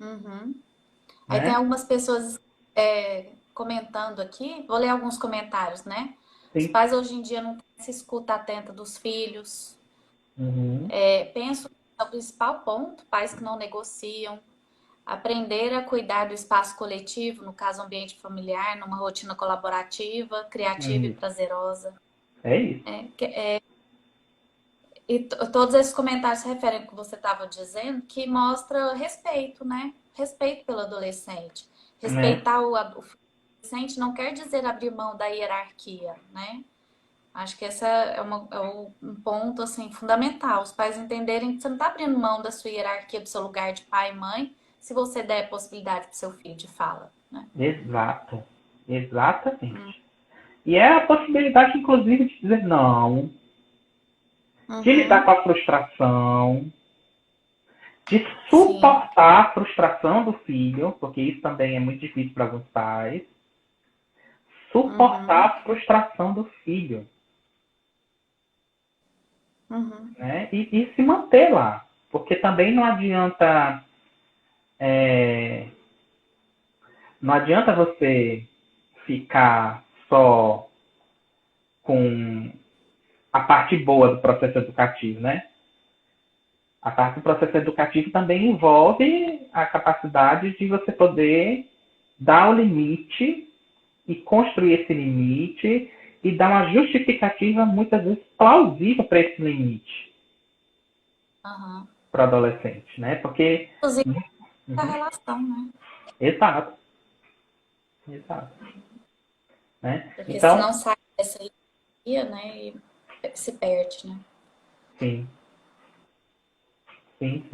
Uhum. Né? Aí tem algumas pessoas comentando aqui, vou ler alguns comentários, né? Sim. Os pais hoje em dia não têm essa escuta atenta dos filhos. Uhum. Penso que é o principal ponto, pais que não negociam, aprender a cuidar do espaço coletivo, no caso ambiente familiar, numa rotina colaborativa, criativa e prazerosa. É isso. E todos esses comentários se referem ao que você estava dizendo, que mostra respeito, né? Respeito pelo adolescente. Respeitar o adolescente não quer dizer abrir mão da hierarquia, né? Acho que esse é um ponto assim, fundamental. Os pais entenderem que você não está abrindo mão da sua hierarquia, do seu lugar de pai e mãe, se você der possibilidade para o seu filho de fala. Né? Exato. Exatamente. E é a possibilidade, inclusive, de dizer não, de lidar com a frustração, de suportar a frustração do filho, porque isso também é muito difícil para alguns pais. Suportar a frustração do filho. Né? E se manter lá. Porque também não adianta você ficar só com a parte boa do processo educativo, né? A parte do processo educativo também envolve a capacidade de você poder dar o limite e construir esse limite e dar uma justificativa, muitas vezes, plausível para esse limite. Para o adolescente, né? Porque... Inclusive, a relação, né? Exato. Né? Porque então, se não sai dessa hierarquia, né? E se perde, né? Sim.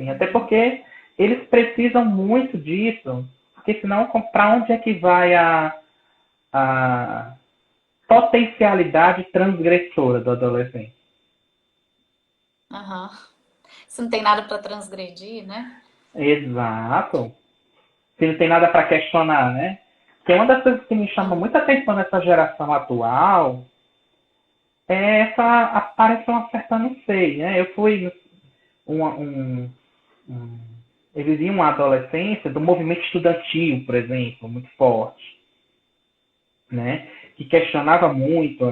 Até porque eles precisam muito disso, porque senão para onde é que vai a potencialidade transgressora do adolescente? Se não tem nada para transgredir, né? Exato. Se não tem nada para questionar, né? Porque uma das coisas que me chama muita atenção nessa geração atual é parece uma certa, não sei, né? Eu fui eu vivi uma adolescência do movimento estudantil, por exemplo, muito forte, né? Que questionava muito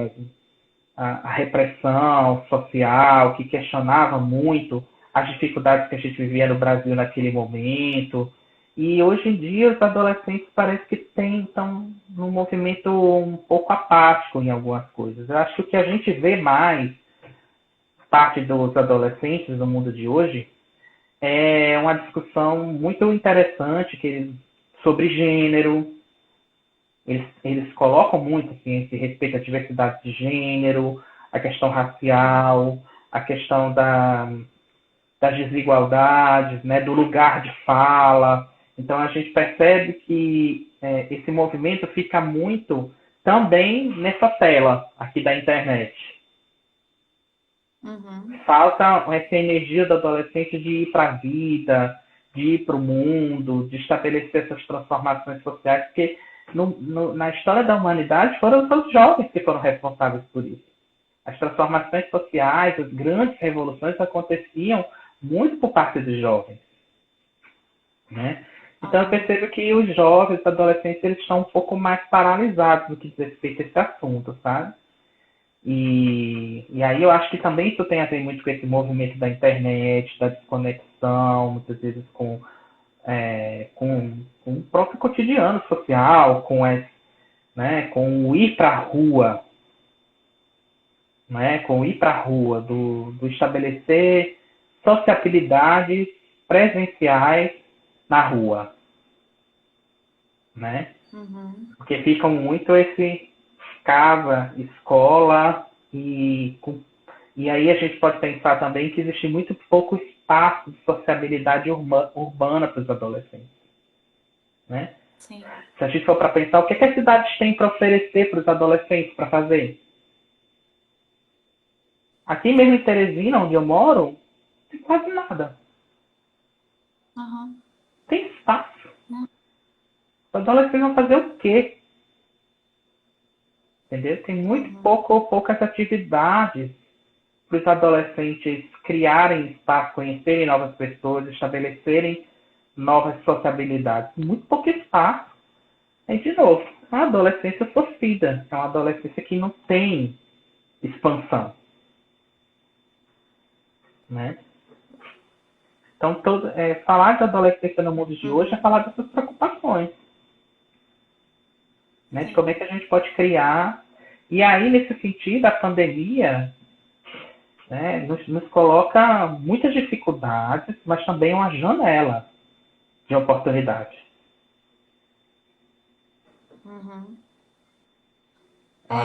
a repressão social, que questionava muito as dificuldades que a gente vivia no Brasil naquele momento. E hoje em dia os adolescentes parece que estão num movimento um pouco apático em algumas coisas. Eu acho que o que a gente vê mais, parte dos adolescentes no mundo de hoje, é uma discussão muito interessante sobre gênero. Eles colocam muito assim, esse respeito à diversidade de gênero, a questão racial, a questão das desigualdades, né, do lugar de fala. Então, a gente percebe que esse movimento fica muito também nessa tela aqui da internet. Falta essa energia do adolescente de ir para a vida, de ir para o mundo, de estabelecer essas transformações sociais, porque na história da humanidade foram os jovens que foram responsáveis por isso. As transformações sociais, as grandes revoluções aconteciam muito por parte dos jovens. Né? Então eu percebo que os jovens, os adolescentes, eles estão um pouco mais paralisados no que diz respeito a esse assunto, sabe? E aí eu acho que também isso tem a ver muito com esse movimento da internet, da desconexão, muitas vezes com o próprio cotidiano social, com o ir para a rua, né? Com o ir para a rua, do estabelecer sociabilidades presenciais na rua, né? Porque ficam muito esse casa, escola, e aí a gente pode pensar também que existe muito pouco espaço de sociabilidade urbana para os adolescentes, né? Sim. Se a gente for para pensar, o que as cidades têm para oferecer para os adolescentes para fazer? Aqui mesmo em Teresina, onde eu moro, não tem quase nada. Uhum. Tem espaço. Os adolescentes vão fazer o quê? Entendeu? Tem muito poucas atividades para os adolescentes criarem espaço, conhecerem novas pessoas, estabelecerem novas sociabilidades. Muito pouco espaço. E, de novo, é uma adolescência sofrida. É uma adolescência que não tem expansão. Né? Então, falar de adolescência no mundo de hoje é falar dessas preocupações. Né? De como é que a gente pode criar. E aí, nesse sentido, a pandemia, né, nos coloca muitas dificuldades, mas também uma janela de oportunidade. Uma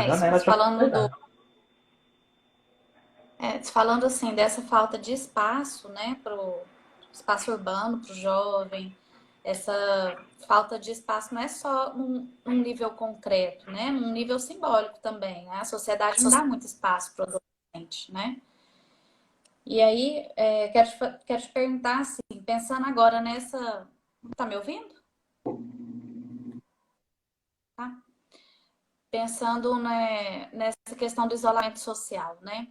janela de oportunidade. Falando assim dessa falta de espaço, né, para o espaço urbano, para o jovem, essa falta de espaço não é só num nível concreto, né, num nível simbólico também, né? A sociedade não dá muito espaço para o adolescente, né? E aí, quero te perguntar assim, pensando agora nessa... Tá me ouvindo? Tá? Pensando, né, nessa questão do isolamento social, né?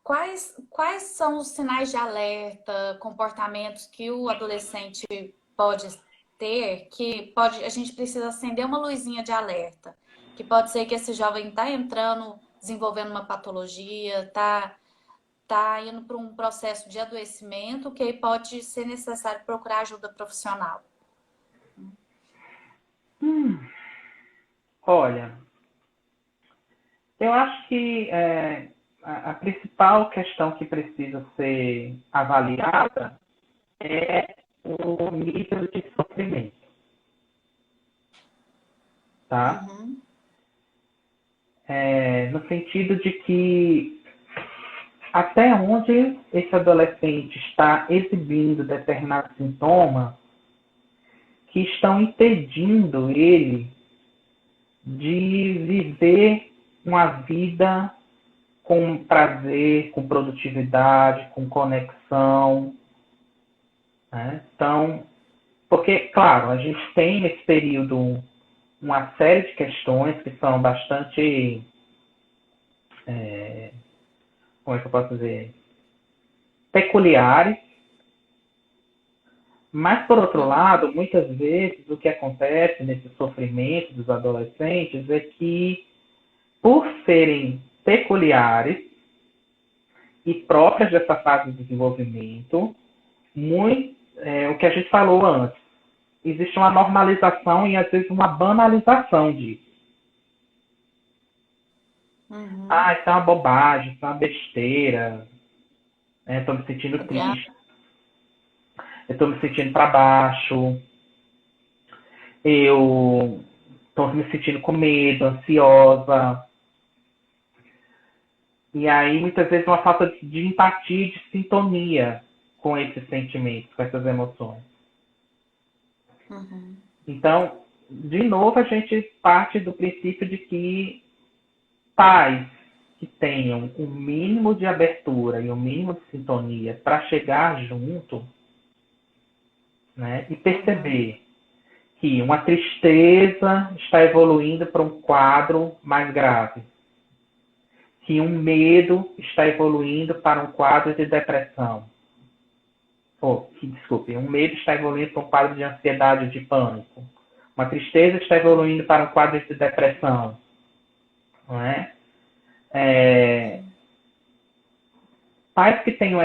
Quais são os sinais de alerta, comportamentos que o adolescente pode ter, a gente precisa acender uma luzinha de alerta, que pode ser que esse jovem está entrando, desenvolvendo uma patologia, está indo para um processo de adoecimento, que aí pode ser necessário procurar ajuda profissional. Olha, eu acho que a principal questão que precisa ser avaliada é o nível de sofrimento. Tá? No sentido de que até onde esse adolescente está exibindo determinados sintomas que estão impedindo ele de viver uma vida com prazer, com produtividade, com conexão. Né? Então, porque, claro, a gente tem nesse período uma série de questões que são bastante, como é que eu posso dizer, peculiares, mas, por outro lado, muitas vezes o que acontece nesse sofrimento dos adolescentes é que, por serem peculiares e próprias dessa fase de desenvolvimento, o que a gente falou antes, existe uma normalização e, às vezes, uma banalização disso. Isso é uma bobagem, isso é uma besteira. Estou me sentindo triste. Eu estou me sentindo para baixo. Eu estou me sentindo com medo, ansiosa. E aí, muitas vezes, uma falta de empatia e de sintonia com esses sentimentos, com essas emoções. Então, de novo, a gente parte do princípio de que pais que tenham um mínimo de abertura e um mínimo de sintonia para chegar junto, né, e perceber que uma tristeza está evoluindo para um quadro mais grave, que um medo está evoluindo para um quadro de depressão, um medo está evoluindo para um quadro de ansiedade, de pânico, uma tristeza está evoluindo para um quadro de depressão, não é? Pais que tenham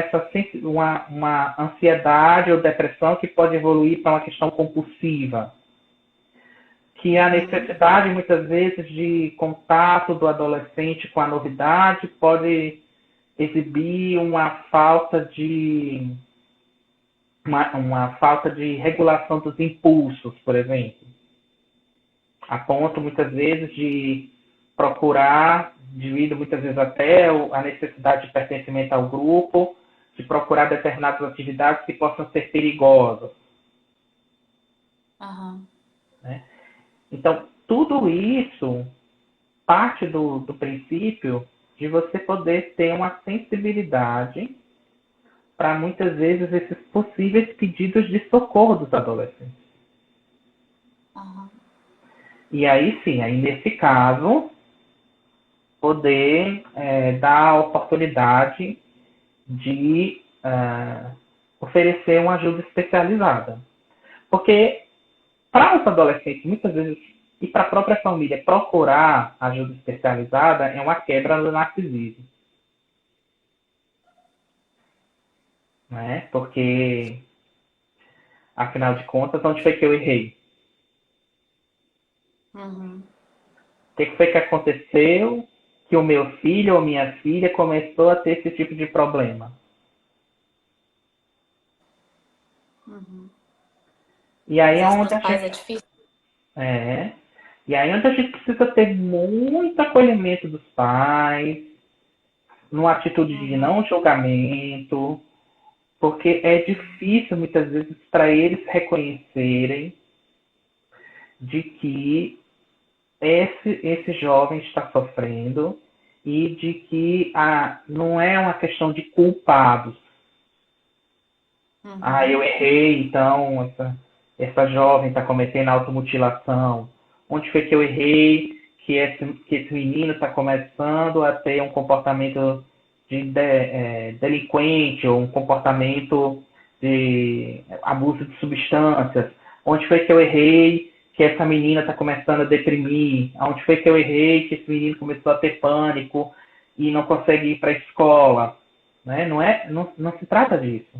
uma ansiedade ou depressão que pode evoluir para uma questão compulsiva, que a necessidade, muitas vezes, de contato do adolescente com a novidade pode exibir uma falta de uma falta de regulação dos impulsos, por exemplo, a ponto muitas vezes de procurar, devido muitas vezes até a necessidade de pertencimento ao grupo, de procurar determinadas atividades que possam ser perigosas. Aham. Né? Então, tudo isso parte do princípio de você poder ter uma sensibilidade para muitas vezes esses possíveis pedidos de socorro dos adolescentes. Aham. E aí sim, aí nesse caso, poder dar a oportunidade de oferecer uma ajuda especializada. Porque para os adolescentes, muitas vezes, e para a própria família, procurar ajuda especializada é uma quebra do narcisismo. Né? Porque, afinal de contas, onde foi que eu errei? Uhum. O que foi que aconteceu que o meu filho ou minha filha começou a ter esse tipo de problema? Uhum. E aí Às é vezes para onde os a pais é gente difícil. é, e aí onde a gente precisa ter muito acolhimento dos pais, numa atitude de Uhum. não julgamento, porque é difícil muitas vezes para eles reconhecerem de que esse jovem está sofrendo e de que não é uma questão de culpados. Uhum. Eu errei, então essa jovem está cometendo automutilação. Onde foi que eu errei que esse menino está começando a ter um comportamento delinquente ou um comportamento de abuso de substâncias? Onde foi que eu errei que essa menina está começando a deprimir? Onde foi que eu errei que esse menino começou a ter pânico e não consegue ir para a escola? Né? Não se trata disso.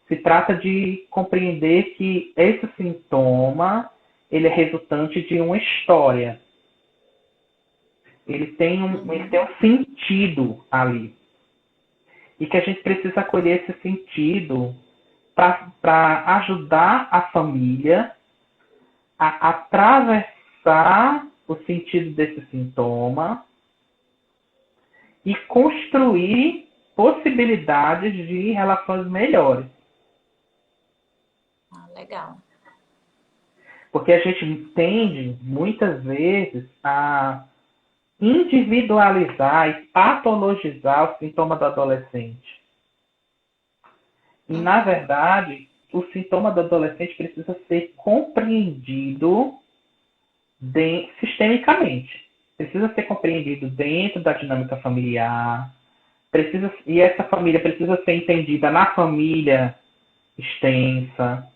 Se trata de compreender que esse sintoma ele é resultante de uma história. Ele Uhum. tem um sentido ali. E que a gente precisa acolher esse sentido para ajudar a família a atravessar o sentido desse sintoma e construir possibilidades de relações melhores. Ah, legal. Porque a gente tende, muitas vezes, a individualizar e patologizar o sintoma do adolescente. E, na Uhum. verdade, o sintoma do adolescente precisa ser compreendido sistemicamente. Precisa ser compreendido dentro da dinâmica familiar. E essa família precisa ser entendida na família extensa.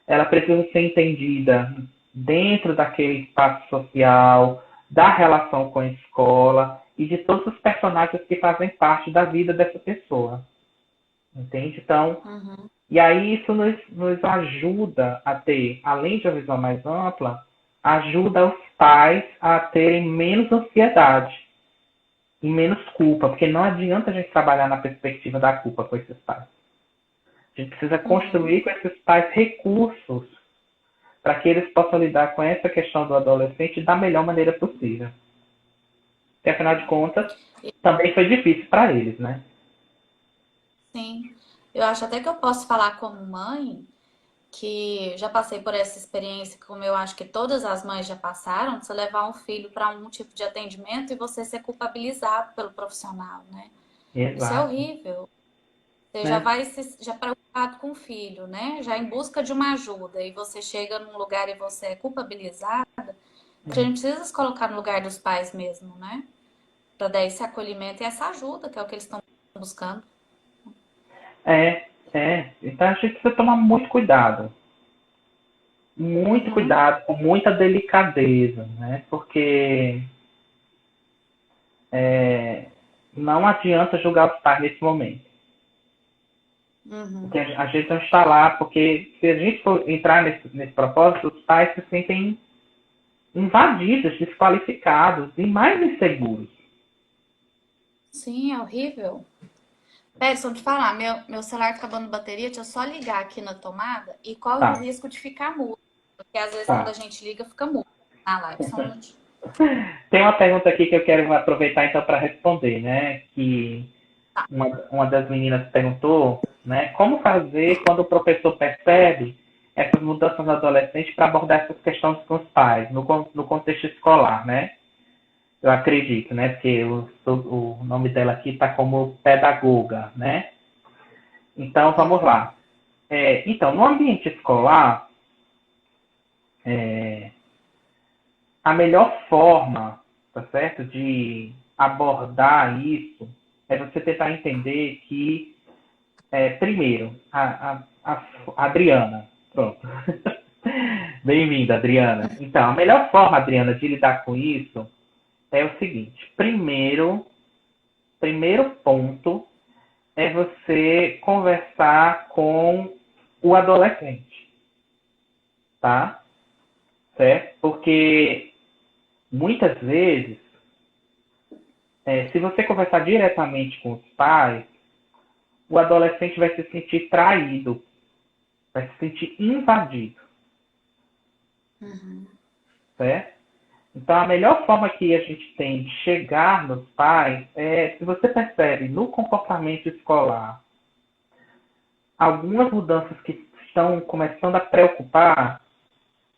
Ela precisa ser entendida dentro daquele espaço social, da relação com a escola e de todos os personagens que fazem parte da vida dessa pessoa. Entende? Então, Uhum. e aí isso nos ajuda a ter, além de uma visão mais ampla, ajuda os pais a terem menos ansiedade e menos culpa, porque não adianta a gente trabalhar na perspectiva da culpa com esses pais. A gente precisa Uhum. construir com esses pais recursos para que eles possam lidar com essa questão do adolescente da melhor maneira possível. Porque, afinal de contas, também foi difícil para eles, né? Sim. Eu acho até que eu posso falar como mãe que já passei por essa experiência, como eu acho que todas as mães já passaram, de você levar um filho para um tipo de atendimento e você ser culpabilizado pelo profissional, né? Isso é Exato. horrível. Você já Né? vai já preocupado com o filho, né? Já em busca de uma ajuda e você chega num lugar e você é culpabilizado. A gente precisa se colocar no lugar dos pais mesmo, né? Para dar esse acolhimento e essa ajuda, que é o que eles estão buscando. Então a gente precisa tomar muito cuidado. Muito Uhum, cuidado, com muita delicadeza, né? Porque não adianta julgar os pais nesse momento. Porque uhum. a gente não está lá, porque se a gente for entrar nesse propósito, os pais se sentem invadidos, desqualificados e mais inseguros. Sim, é horrível. Peterson, te falar, meu celular tá acabando bateria, deixa eu só ligar aqui na tomada e corre o Tá, risco de ficar mudo. Porque às vezes quando a tá. gente liga, fica mudo na live. Só um minutinho. Tem uma pergunta aqui que eu quero aproveitar então para responder, né? Que Tá. uma das meninas perguntou, né? Como fazer quando o professor percebe essas mudanças adolescentes para abordar essas questões com os pais, no contexto escolar, né? Eu acredito, né? Porque o nome dela aqui está como pedagoga, né? Então, vamos Uhum. lá. Então, no ambiente escolar, é, a melhor forma, tá certo, de abordar isso é você tentar entender que, primeiro, a Adriana, pronto. Bem-vinda, Adriana. Então, a melhor forma, Adriana, de lidar com isso é o seguinte: primeiro ponto é você conversar com o adolescente, tá? Certo? Porque muitas vezes, se você conversar diretamente com os pais, o adolescente vai se sentir traído, vai se sentir invadido, Uhum. certo? Então, a melhor forma que a gente tem de chegar nos pais é, se você percebe no comportamento escolar algumas mudanças que estão começando a preocupar,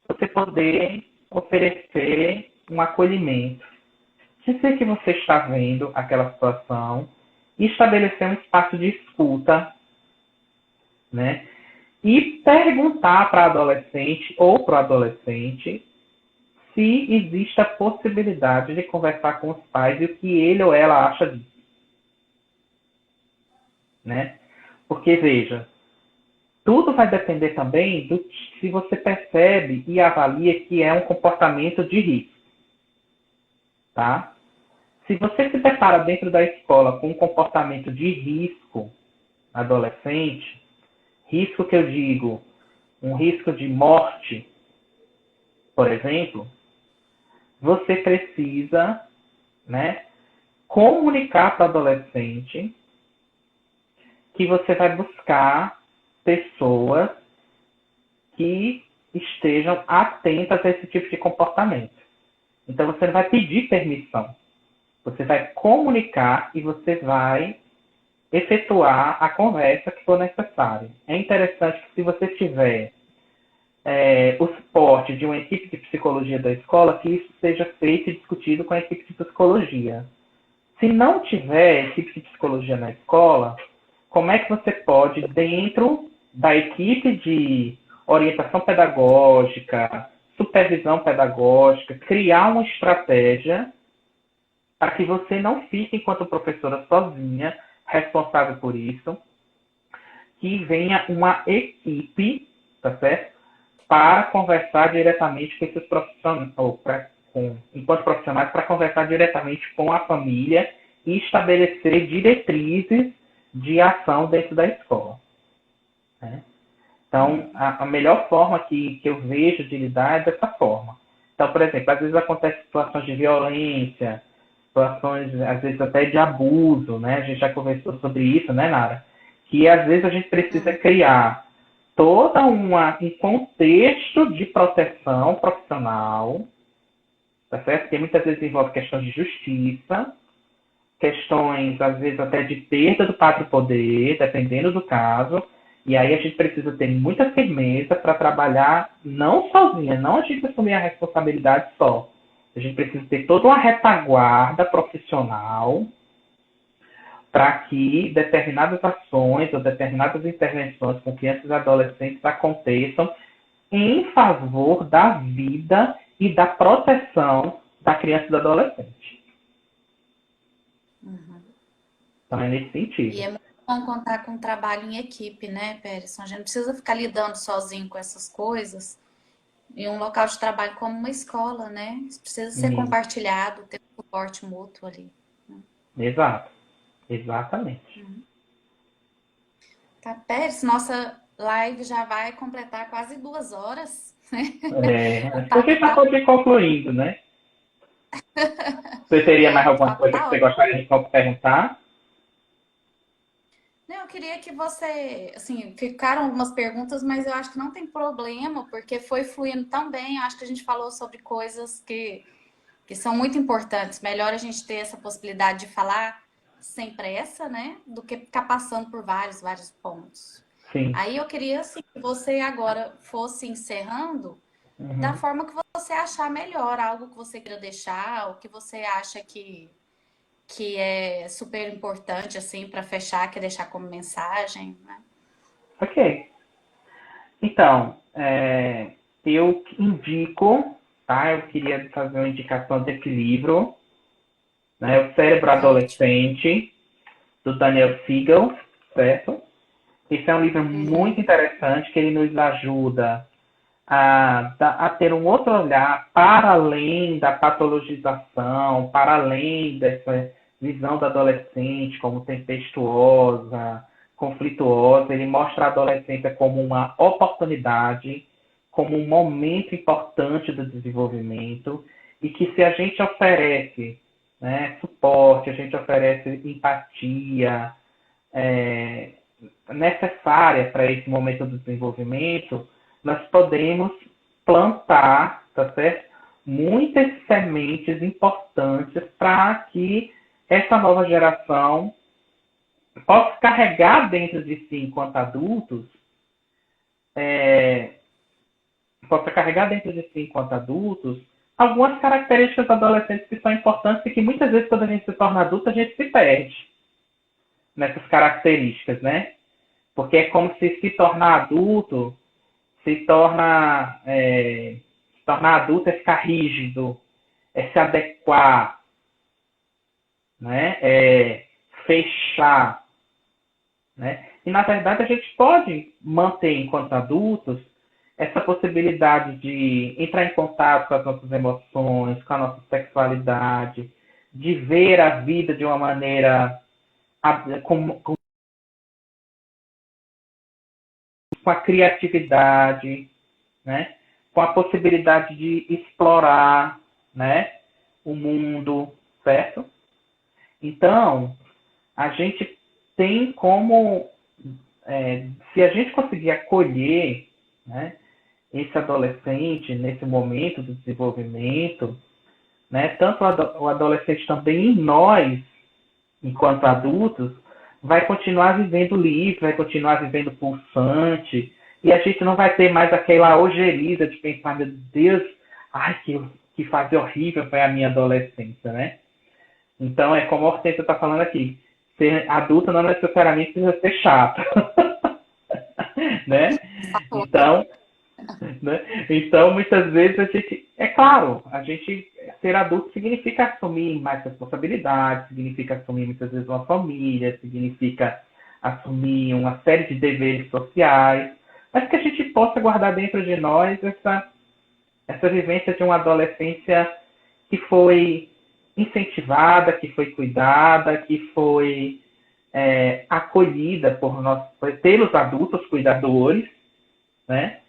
você poder oferecer um acolhimento. Dizer que você está vendo aquela situação e estabelecer um espaço de escuta, né? E perguntar para a adolescente ou para o adolescente se existe a possibilidade de conversar com os pais e o que ele ou ela acha disso, né? Porque, veja, tudo vai depender também do se você percebe e avalia que é um comportamento de risco, tá? Se você se depara dentro da escola com um comportamento de risco adolescente, risco que eu digo, um risco de morte, por exemplo, você precisa, né, comunicar para o adolescente que você vai buscar pessoas que estejam atentas a esse tipo de comportamento. Então você não vai pedir permissão. Você vai comunicar e você vai efetuar a conversa que for necessário. É interessante que se você tiver o suporte de uma equipe de psicologia da escola, que isso seja feito e discutido com a equipe de psicologia. Se não tiver equipe de psicologia na escola, como é que você pode, dentro da equipe de orientação pedagógica, supervisão pedagógica, criar uma estratégia para que você não fique, enquanto professora, sozinha, responsável por isso, que venha uma equipe, tá certo? Para conversar diretamente com esses profissionais, enquanto profissionais, para conversar diretamente com a família e estabelecer diretrizes de ação dentro da escola, né? Então, a melhor forma que eu vejo de lidar é dessa forma. Então, por exemplo, às vezes acontecem situações de violência, situações, às vezes, até de abuso, né? A gente já conversou sobre isso, né, Nara? Que às vezes a gente precisa Uhum. criar um contexto de proteção profissional, tá certo? Porque muitas vezes envolve questões de justiça, questões, às vezes, até de perda do pátrio poder, dependendo do caso. E aí a gente precisa ter muita firmeza para trabalhar não sozinha, não a gente assumir a responsabilidade só. A gente precisa ter toda uma retaguarda profissional para que determinadas ações ou determinadas intervenções com crianças e adolescentes aconteçam em favor da vida e da proteção da criança e do adolescente. Uhum. Então é nesse E sentido. é muito bom contar com um trabalho em equipe, né, Peterson? A gente não precisa ficar lidando sozinho com essas coisas. Em um local de trabalho como uma escola, né? Isso precisa ser E, compartilhado, ter um suporte mútuo ali. exato, exatamente. Tá, Pérez, nossa live já vai completar quase 2 horas. O Acho que a gente papo está tá, quase concluindo, né? Você teria mais o alguma papo coisa tá que você ótimo. gostaria de perguntar? queria que você, assim, ficaram algumas perguntas, mas eu acho que não tem problema, porque foi fluindo tão bem. Eu acho que a gente falou sobre coisas que são muito importantes. Melhor a gente ter essa possibilidade de falar sem pressa, né? Do que ficar passando por vários pontos. Sim. Aí eu queria, assim, que você agora fosse encerrando da Uhum. forma que você achar melhor, algo que você queira deixar, o que você acha que é super importante, assim, para fechar, que deixar como mensagem, né? Ok. Então, eu indico, tá? Eu queria fazer uma indicação desse livro, né? O Cérebro Ótimo. Adolescente, do Daniel Siegel, certo? Esse é um livro muito Uhum. interessante que ele nos ajuda a ter um outro olhar para além da patologização, para além dessa visão do adolescente como tempestuosa, conflituosa. Ele mostra a adolescência como uma oportunidade, como um momento importante do desenvolvimento e que se a gente oferece, né, suporte, a gente oferece empatia, é, necessária para esse momento do desenvolvimento, nós podemos plantar, tá certo? Muitas sementes importantes para que essa nova geração possa carregar dentro de si, enquanto adultos, é, possa carregar dentro de si, enquanto adultos, algumas características adolescentes que são importantes e que muitas vezes, quando a gente se torna adulto, a gente se perde nessas características, né? Porque é como se tornar adulto se tornar adulto é ficar rígido, é se adequar, né? É fechar, né? E na verdade a gente pode manter enquanto adultos essa possibilidade de entrar em contato com as nossas emoções, com a nossa sexualidade, de ver a vida de uma maneira com a criatividade, né? Com a possibilidade de explorar, né? O mundo, certo? Então, a gente tem como, se a gente conseguir acolher, né? Esse adolescente nesse momento do desenvolvimento, né? Tanto o adolescente também em nós, enquanto adultos, vai continuar vivendo livre, vai continuar vivendo pulsante, e a gente não vai ter mais aquela ojeriza de pensar, meu Deus, ai, que fase horrível foi a minha adolescência, né? Então, é como a Hortência está falando aqui, ser adulto não necessariamente precisa ser chato, né? Então, então, muitas vezes a gente, é claro, a gente ser adulto significa assumir mais responsabilidades, significa assumir muitas vezes uma família, significa assumir uma série de deveres sociais, mas que a gente possa guardar dentro de nós essa vivência de uma adolescência que foi incentivada, que foi cuidada, que foi acolhida pelos adultos cuidadores, né?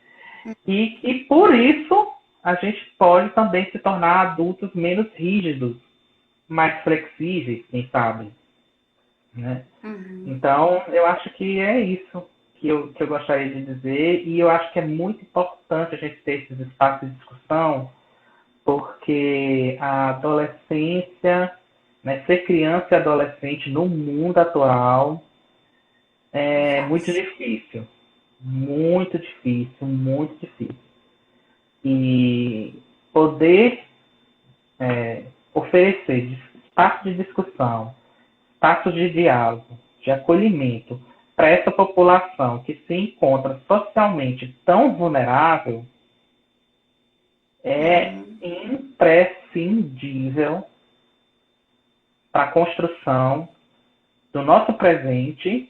E por isso a gente pode também se tornar adultos menos rígidos, mais flexíveis, quem sabe, né? Uhum. Então, eu acho que é isso que eu gostaria de dizer, e eu acho que é muito importante a gente ter esses espaços de discussão, porque a adolescência, né, ser criança e adolescente no mundo atual Não é muito fácil. difícil. Muito difícil, muito difícil. E poder oferecer espaço de discussão, espaço de diálogo, de acolhimento para essa população que se encontra socialmente tão vulnerável é Uhum. imprescindível para a construção do nosso presente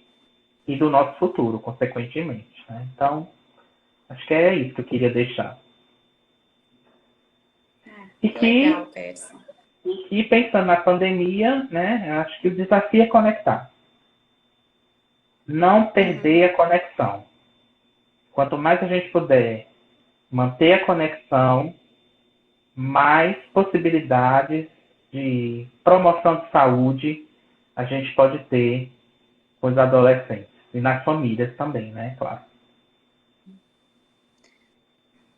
e do nosso futuro, consequentemente, né? Então, acho que é isso que eu queria deixar. E Que legal, que, Person. e pensando na pandemia, né, acho que o desafio é conectar. Não perder Uhum. a conexão. Quanto mais a gente puder manter a conexão, mais possibilidades de promoção de saúde a gente pode ter com os adolescentes. e nas famílias também, né? Claro.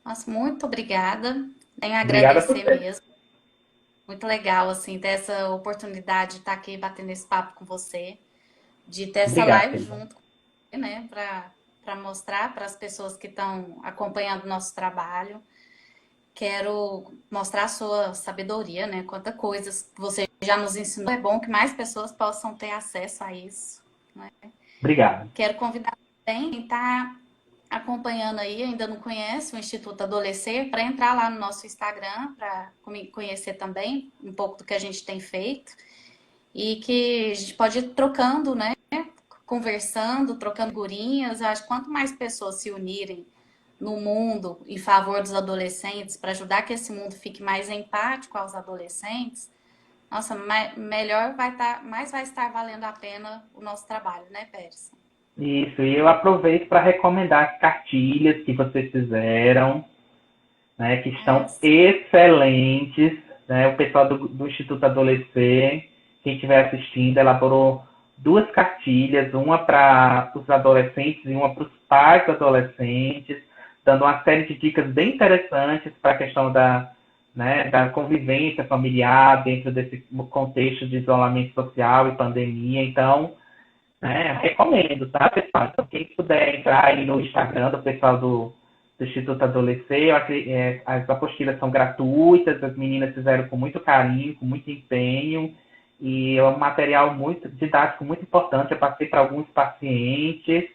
Nossa, muito obrigada. Tenho a Obrigada por agradecer ter. mesmo. Muito legal, assim, ter essa oportunidade de estar aqui batendo esse papo com você, de ter essa Obrigado, live querida. junto com você, né, para mostrar para as pessoas que estão acompanhando o nosso trabalho. Quero mostrar a sua sabedoria, né? Quantas coisas que você já nos ensinou. É bom que mais pessoas possam ter acesso a isso, né? Obrigado. Quero convidar também quem está acompanhando aí, ainda não conhece o Instituto Adolescer, para entrar lá no nosso Instagram, para conhecer também um pouco do que a gente tem feito e que a gente pode ir trocando, né? Conversando, trocando figurinhas. Eu acho que quanto mais pessoas se unirem no mundo em favor dos adolescentes, para ajudar que esse mundo fique mais empático aos adolescentes, nossa, melhor vai estar, mais vai estar valendo a pena o nosso trabalho, né, Pérez? Isso, e eu aproveito para recomendar as cartilhas que vocês fizeram, né, que Ah, estão excelentes, né? O pessoal do Instituto Adolescer, quem estiver assistindo, elaborou duas cartilhas, uma para os adolescentes e uma para os pais dos adolescentes, dando uma série de dicas bem interessantes para a questão da, né, da convivência familiar dentro desse contexto de isolamento social e pandemia. Então, recomendo, tá, pessoal? Então, quem puder entrar aí no Instagram do pessoal do Instituto Adolescer, as apostilas são gratuitas, as meninas fizeram com muito carinho, com muito empenho, e é um material muito didático, muito importante. Eu passei para alguns pacientes,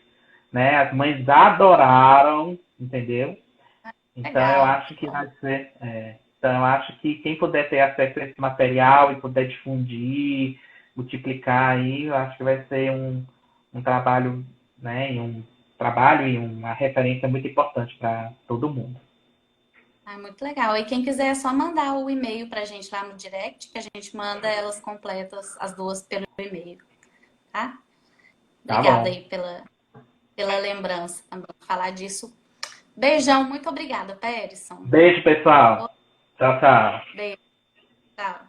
né? As mães adoraram, entendeu? Então eu legal, que acho que bom. vai ser. Então eu acho que quem puder ter acesso a esse material e puder difundir, multiplicar aí, eu acho que vai ser um trabalho, né? E uma referência muito importante para todo mundo. Ah, muito legal. E quem quiser é só mandar o e-mail para a gente lá no direct, que a gente manda elas completas, as duas pelo e-mail, tá? Tá Obrigada bom. aí pela lembrança também, falar disso. Beijão, muito obrigada, Périson. Beijo, pessoal. Tchau, tchau. Beijo, tchau.